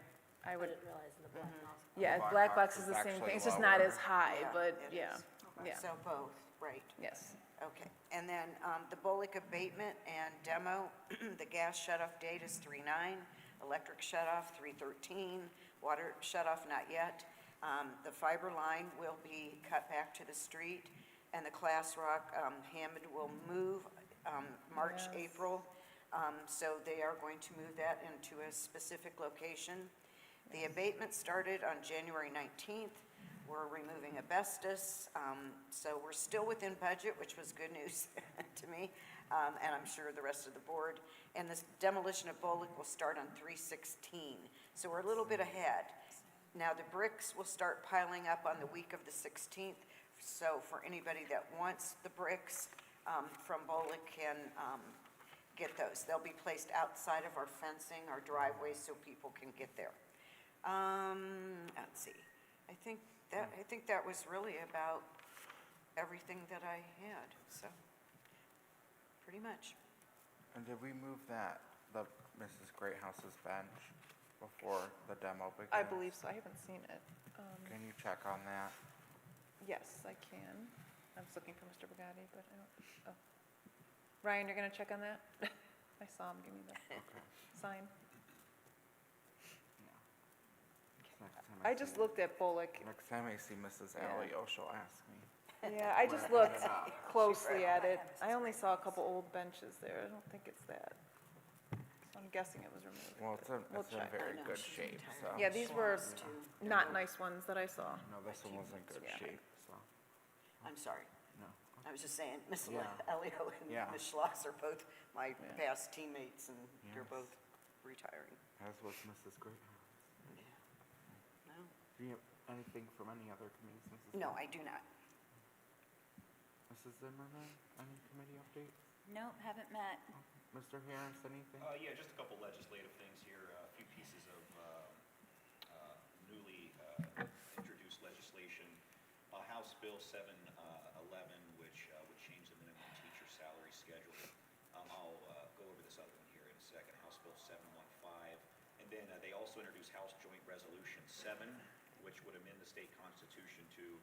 I would, didn't realize in the black box. yeah, Black black box box is is the same actually thing, it's just not lower. as high, Yeah, but, it yeah, is. yeah, So both, right. yes. Okay, and then the Bolick abatement and demo, the gas shut-off date is 3/9, electric shut-off 3/13, water shut-off not yet. The fiber line will be cut back to the street, and the Class Rock Hammond will move March, Yes. April. So they are going to move that into a specific location. The abatement started on January 19th. We're removing asbestos, so we're still within budget, which was good news to me, and I'm sure the rest of the board. And this demolition of Bolick will start on 3/16, so we're a little bit ahead. Now, the bricks will start piling up on the week of the 16th, so for anybody that wants the bricks from Bolick can get those. They'll be placed outside of our fencing, our driveways, so people can get there. Let's see, I think that was really about everything that I had, so, pretty much. And did we move the Mrs. Greathouse's bench before the demo begins? I believe so, I haven't seen it. Can you check on that? Yes, I can. I was looking for Mr. Bugatti, but I don't, oh. Ryan, you're gonna check on that? I saw him give me the Okay. sign. Next time I just see- looked at Bolick. Next time I see Mrs. Yeah. Alio, she'll ask me. Yeah, I just looked closely at it. I only saw a couple old benches there. I don't think it's that. So I'm guessing it was removed. Well, it's We'll in check. very I know, good she's shape, retired. so. Yeah, these were not nice ones that I saw. No, this one was in good Yeah. shape, so, I'm sorry, no. I was just saying, Ms. Yeah. Elio Yeah. and Ms. Schloss are both my Yeah. past teammates, and they're Yes. both retiring. As was Mrs. Greathouse. Yeah. No? Do you have anything from any other committees, Mrs.? No, I do not. Mrs. Zimmerman, any committee updates? Nope, haven't met. Mr. Harris, anything? Yeah, just a couple legislative things here, a few pieces of newly introduced legislation. House Bill 711, which would change the minimum teacher salary schedule. I'll go over this other one here in a second, House Bill 715. And then they also introduced House Joint Resolution 7, which would amend the state constitution to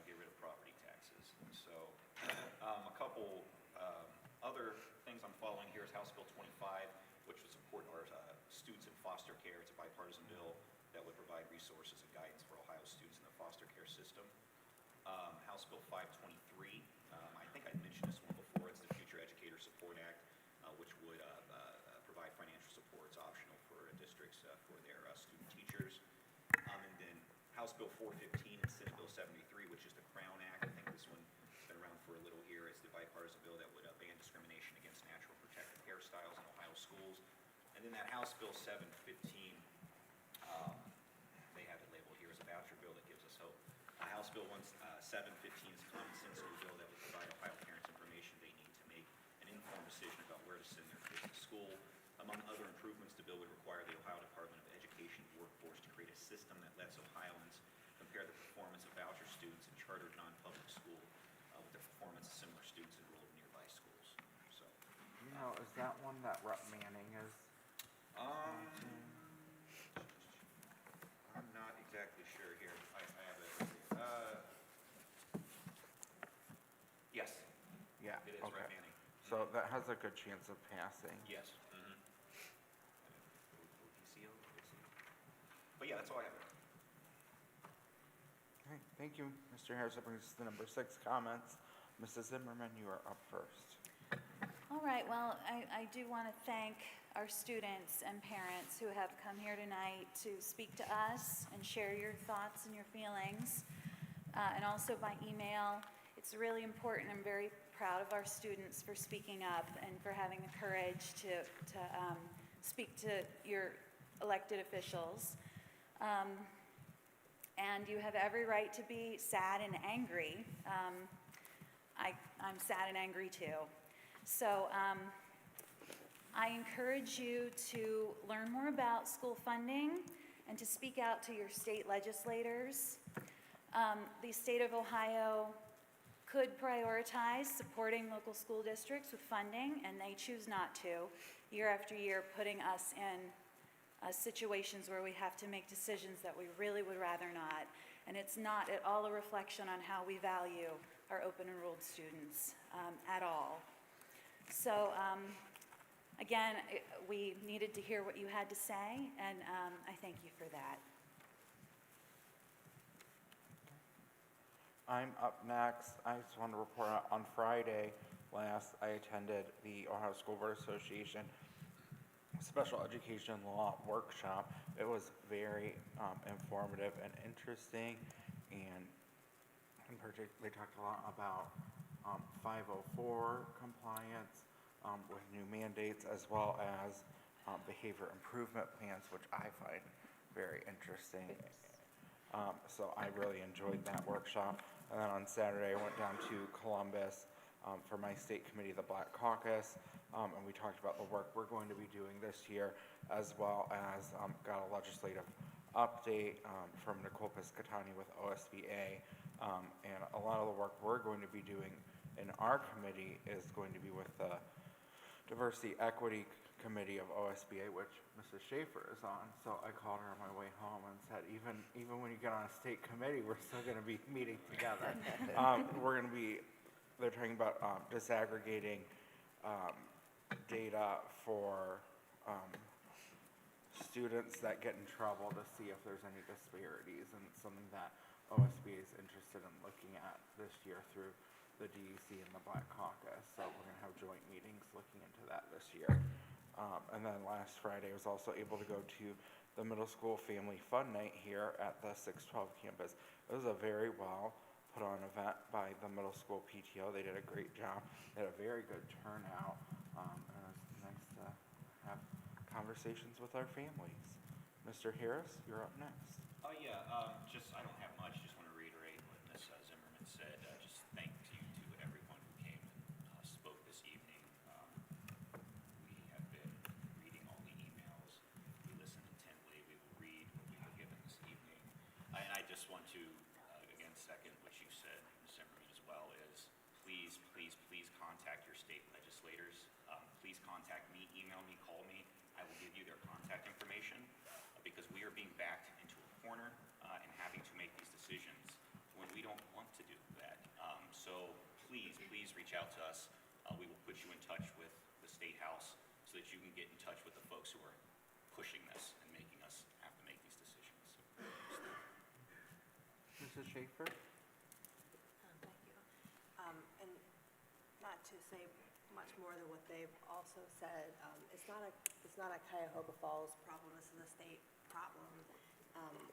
get rid of property taxes. So a couple other things I'm following here is House Bill 25, which would support our students in foster care. It's a bipartisan bill that would provide resources and guidance for Ohio students in the foster care system. House Bill 523, I think I mentioned this one before. It's the Future Educator Support Act, which would provide financial support. It's optional for districts for their student teachers. And then House Bill 415 and Senate Bill 73, which is the Crown Act. I think this one has been around for a little here. It's the bipartisan bill that would ban discrimination against natural protective hairstyles in Ohio schools. And then that House Bill 715, they have it labeled here as a voucher bill that gives us hope. House Bill 715 is a common sense new bill that would provide Ohio parents information they need to make an informed decision about where to send their kids to school. Among other improvements, the bill would require the Ohio Department of Education workforce to create a system that lets Ohioans compare the performance of voucher students in chartered non-public school with the performance of similar students enrolled in nearby schools. So, Is that one that Rep Manning is? I'm not exactly sure here. I have it. Yes. Yeah, It is okay. Rep Manning. So that has a good chance of passing. Yes. But yeah, that's all I have. Okay, thank you, Mr. Harris. That brings us to number 6, comments. Mrs. Zimmerman, you are up first. All right, well, I do want to thank our students and parents who have come here tonight to speak to us and share your thoughts and your feelings, and also by email. It's really important. I'm very proud of our students for speaking up and for having the courage to speak to your elected officials. And you have every right to be sad and angry. I'm sad and angry too. So I encourage you to learn more about school funding and to speak out to your state legislators. The state of Ohio could prioritize supporting local school districts with funding, and they choose not to, year after year, putting us in situations where we have to make decisions that we really would rather not. And it's not at all a reflection on how we value our open enrolled students at all. So again, we needed to hear what you had to say, and I thank you for that. I'm up next. I just wanted to report out on Friday last, I attended the Ohio School Board Association Special Education Law Workshop. It was very informative and interesting, and in particular, they talked a lot about 504 compliance with new mandates, as well as behavior improvement plans, which I find very interesting. So I really enjoyed that workshop. And then on Saturday, I went down to Columbus for my state committee, the Black Caucus, and we talked about the work we're going to be doing this year, as well as got a legislative update from Nicole Piscatani with OSBA. And a lot of the work we're going to be doing in our committee is going to be with the Diversity Equity Committee of OSBA, which Mrs. Schaefer is on. So I called her on my way home and said, even when you get on a state committee, we're still going to be meeting together. They're talking about disaggregating data for students that get in trouble to see if there's any disparities, and it's something that OSBA is interested in looking at this year through the DEC and the Black Caucus. So we're going to have joint meetings looking into that this year. And then last Friday, I was also able to go to the middle school family fun night here at the 612 campus. It was a very well put on event by the middle school PTO. They did a great job. They had a very good turnout. And it was nice to have conversations with our families. Mr. Harris, you're up next. I don't have much. Just want to reiterate what Ms. Zimmerman said. Just thank you to everyone who came and spoke this evening. We have been reading all the emails. We listened intently. We will read what we were given this evening. And I just want to, again, second what you said, Ms. Zimmerman, as well, is please, please, please contact your state legislators. Please contact me, email me, call me. I will give you their contact information because we are being backed into a corner and having to make these decisions when we don't want to do that. So please, please reach out to us. We will put put you in touch with the State House so that you can get in touch with the folks who are pushing this and making us have to make these decisions. Mrs. Schaefer? Thank you. And not to say much more than what they've also said, it's not a Cuyahoga Falls problem, this is a state problem.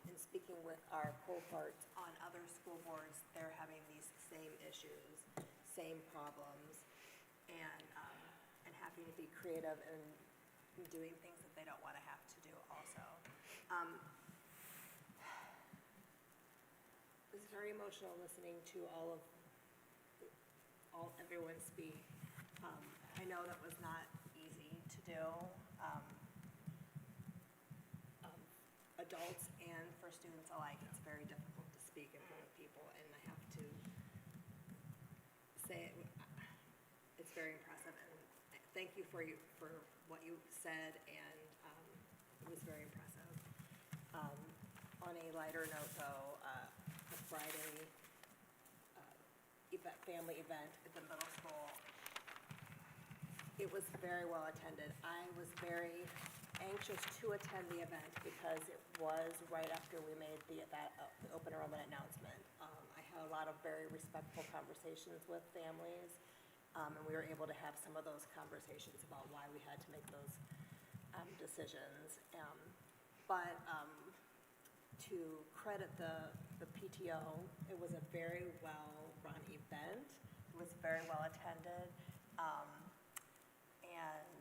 In speaking with our cohorts on other school boards, they're having these same issues, same problems, and having to be creative and doing things that they don't want to have to do also. It was very emotional listening to everyone speak. I know that was not easy to do. Adults and for students alike, it's very difficult to speak in front of people, and I have to say it's very impressive, and thank you for what you said, and it was very impressive. On a lighter note, though, the Friday family event at the middle school, it was very well attended. I was very anxious to attend the event because it was right after we made the open enrollment announcement. I had a lot of very respectful conversations with families, and we were able to have some of those conversations about why we had to make those decisions. But to credit the PTO, it was a very well-run event. It was very well attended. And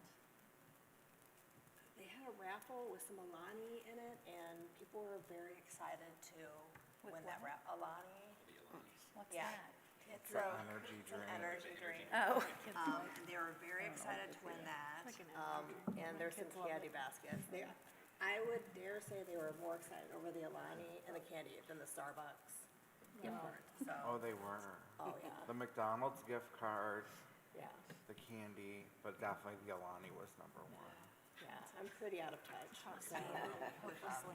they had a raffle with some Alani in it, and people were very excited to win that raffle. Alani? What's Yeah. that? It's Energy it's an drink. energy drink. Oh. And they were very excited to win that. And there's some candy baskets. I would dare say they were more excited over the Alani and the candy than the Starbucks gift card. So, Oh, they were. oh, yeah, The McDonald's gift card, yeah, the candy, but definitely the Alani was number one. yeah. I'm pretty out of touch. So,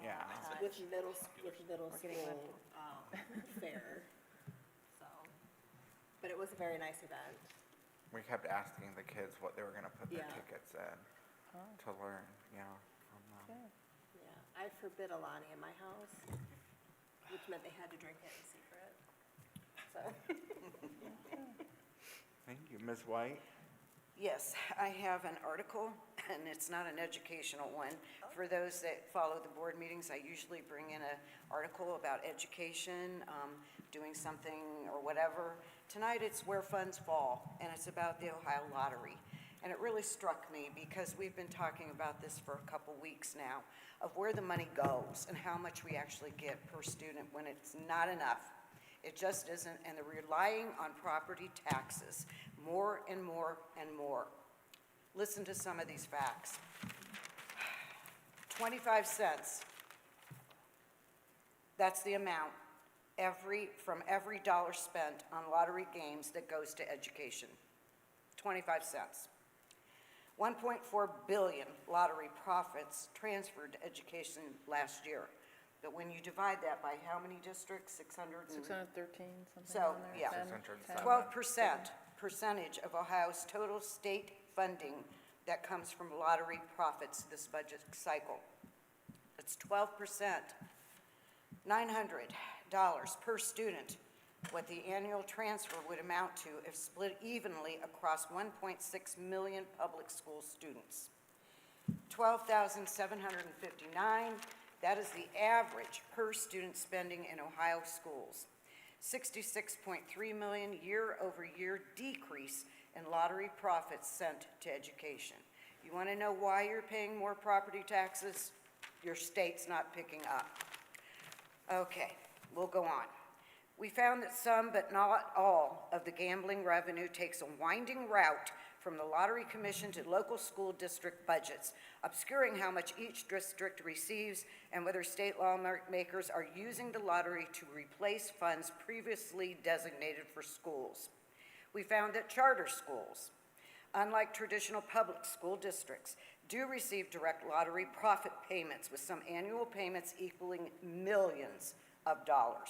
Yeah. with middle school fare. So, but it was a very nice event. We kept asking the kids what they were gonna put their Yeah. tickets in to learn, from them. Yeah, I forbid Alani in my house, which meant they had to drink it in secret. So, Thank you. Ms. White? Yes, I have an article, and it's not an educational one. For those that follow the board meetings, I usually bring in an article about education, doing something or whatever. Tonight, it's Where Funds Fall, and it's about the Ohio Lottery. And it really struck me because we've been talking about this for a couple weeks now, of where the money goes and how much we actually get per student when it's not enough. It just isn't, and they're relying on property taxes more and more and more. Listen to some of these facts. 25 cents. That's the amount from every dollar spent on lottery games that goes to education. 25 cents. 1.4 billion lottery profits transferred to education last year. But when you divide that by how many districts? 613, something So, on there. yeah. 10, 12% percentage of Ohio's total state funding that comes from lottery profits this budget cycle. It's 12%. $900 per student, what the annual transfer would amount to if split evenly across 1.6 million public school students. $12,759, that is the average per student spending in Ohio schools. 66.3 million year-over-year decrease in lottery profits sent to education. You want to know why you're paying more property taxes? Your state's not picking up. Okay, we'll go on. We found that some, but not all, of the gambling revenue takes a winding route from the Lottery Commission to local school district budgets, obscuring how much each district receives and whether state lawmakers are using the lottery to replace funds previously designated for schools. We found that charter schools, unlike traditional public school districts, do receive direct lottery profit payments, with some annual payments equaling millions of dollars.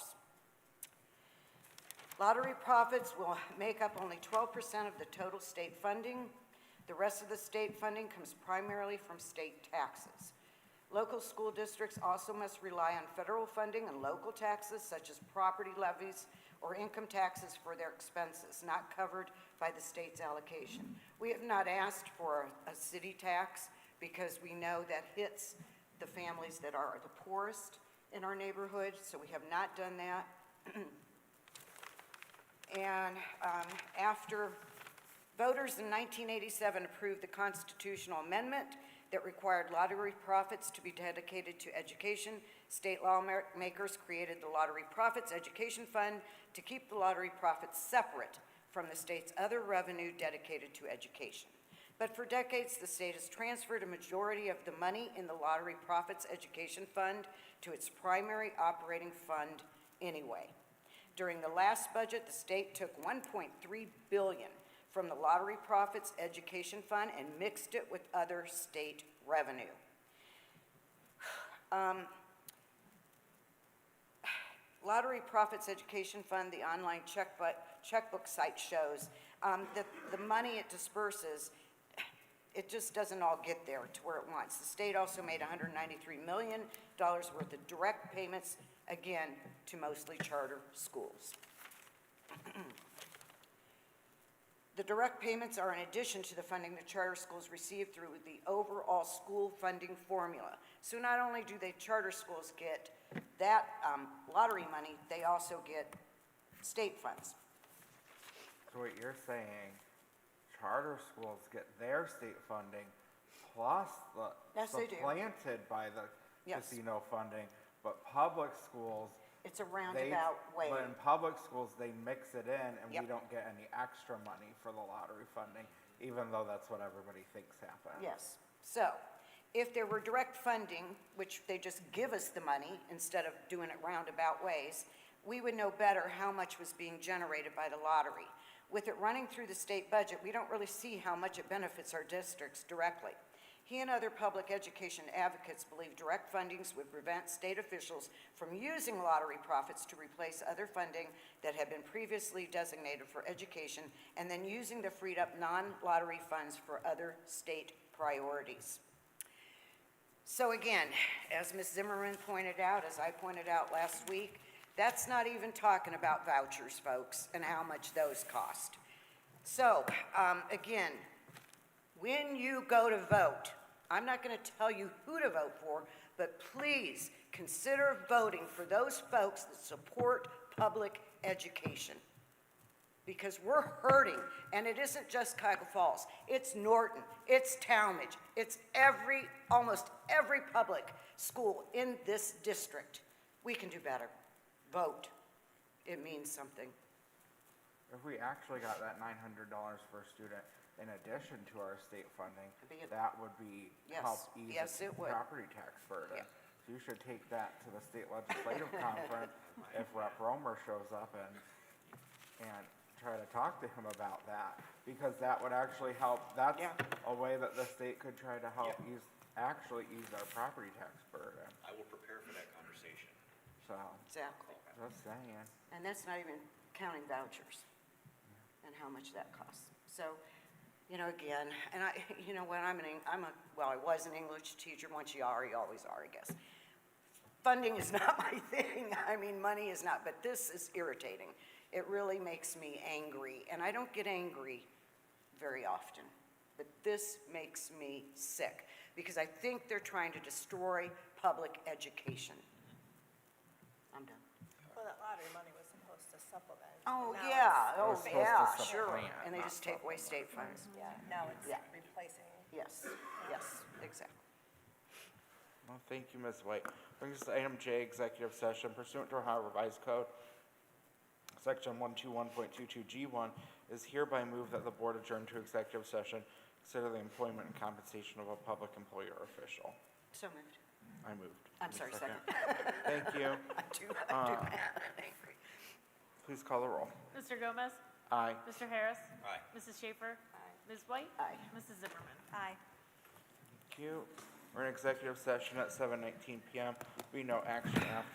Lottery profits will make up only 12% of the total state funding. The rest of the state funding comes primarily from state taxes. Local school districts also must rely on federal funding and local taxes such as property levies or income taxes for their expenses not covered by the state's allocation. We have not asked for a city tax because we know that hits the families that are the poorest in our neighborhood, so we have not done that. And after voters in 1987 approved the constitutional amendment that required lottery profits to be dedicated to education, state lawmakers created the Lottery Profits Education Fund to keep the lottery profits separate from the state's other revenue dedicated to education. But for decades, the state has transferred a majority of the money in the Lottery Profits Education Fund to its primary operating fund anyway. During the last budget, the state took $1.3 billion from the Lottery Profits Education Fund and mixed it with other state revenue. Lottery Profits Education Fund, the online checkbook site shows that the money it disperses, it just doesn't all get there to where it wants. The state also made $193 million worth of direct payments, again, to mostly charter schools. The direct payments are in addition to the funding the charter schools receive through the overall school funding formula. So not only do the charter schools get that lottery money, they also get state funds. So what you're saying, charter schools get their state funding plus the Yes, they do. supplanted by the Yes. casino funding, but public schools, It's a roundabout way. but in public schools, they mix it in and Yep. we don't get any extra money for the lottery funding, even though that's what everybody thinks happens. Yes. So if there were direct funding, which they just give us the money instead of doing it roundabout ways, we would know better how much was being generated by the lottery. With it running through the state budget, we don't really see how much it benefits our districts directly. He and other public education advocates believe direct fundings would prevent state officials from using lottery profits to replace other funding that had been previously designated for education and then using the freed up non-lottery funds for other state priorities. So again, as Ms. Zimmerman pointed out, as I pointed out last week, that's not even talking about vouchers, folks, and how much those cost. So, again, when you go to vote, I'm not going to tell you who to vote for, but please consider voting for those folks that support public education. Because we're hurting, and it isn't just Cuyahoga Falls, it's Norton, it's Talmadge, it's almost every public school in this district. We can do better. Vote. It means something. If we actually got that $900 per student in addition to our state funding, Be a- that would be, Yes. help ease Yes, the it would. property tax burden. Yeah. So you should take that to the state legislative conference if Rep. Romer shows up and try to talk to him about that, because that would actually help, that's Yeah. a way that the state could try to help actually ease our property tax burden, I will prepare for that conversation. so, Exactly. just saying. And that's not even counting vouchers and how much that costs. So, again, and I was an English teacher. Once you are, you always are, I guess. Funding is not my thing. I mean, money is not, but this is irritating. It really makes me angry, and I don't get angry very often, but this makes me sick because I think they're trying to destroy public education. I'm done. Well, that lottery money was supposed to supplement. Oh, Now yeah, It was supposed to sure. supplant, And they not just take away state funds. it's- Yeah, now it's Yeah. replacing. Yes, yes, exactly. Well, thank you, Ms. White. Brings us to item J, executive session pursuant to Ohio Revised Code, section 121.22G1, is hereby moved that the board adjourn to executive session, consider the employment and compensation of a public employee or official. So moved. I moved. I'm sorry, second. Thank you. I do that. Angry. Please call the roll. Mr. Gomez? Aye. Mr. Harris? Aye. Mrs. Schaefer? Ms. White? Aye. Mrs. Zimmerman? Aye. Thank you. We're in executive session at 7:19 PM. Be no action after.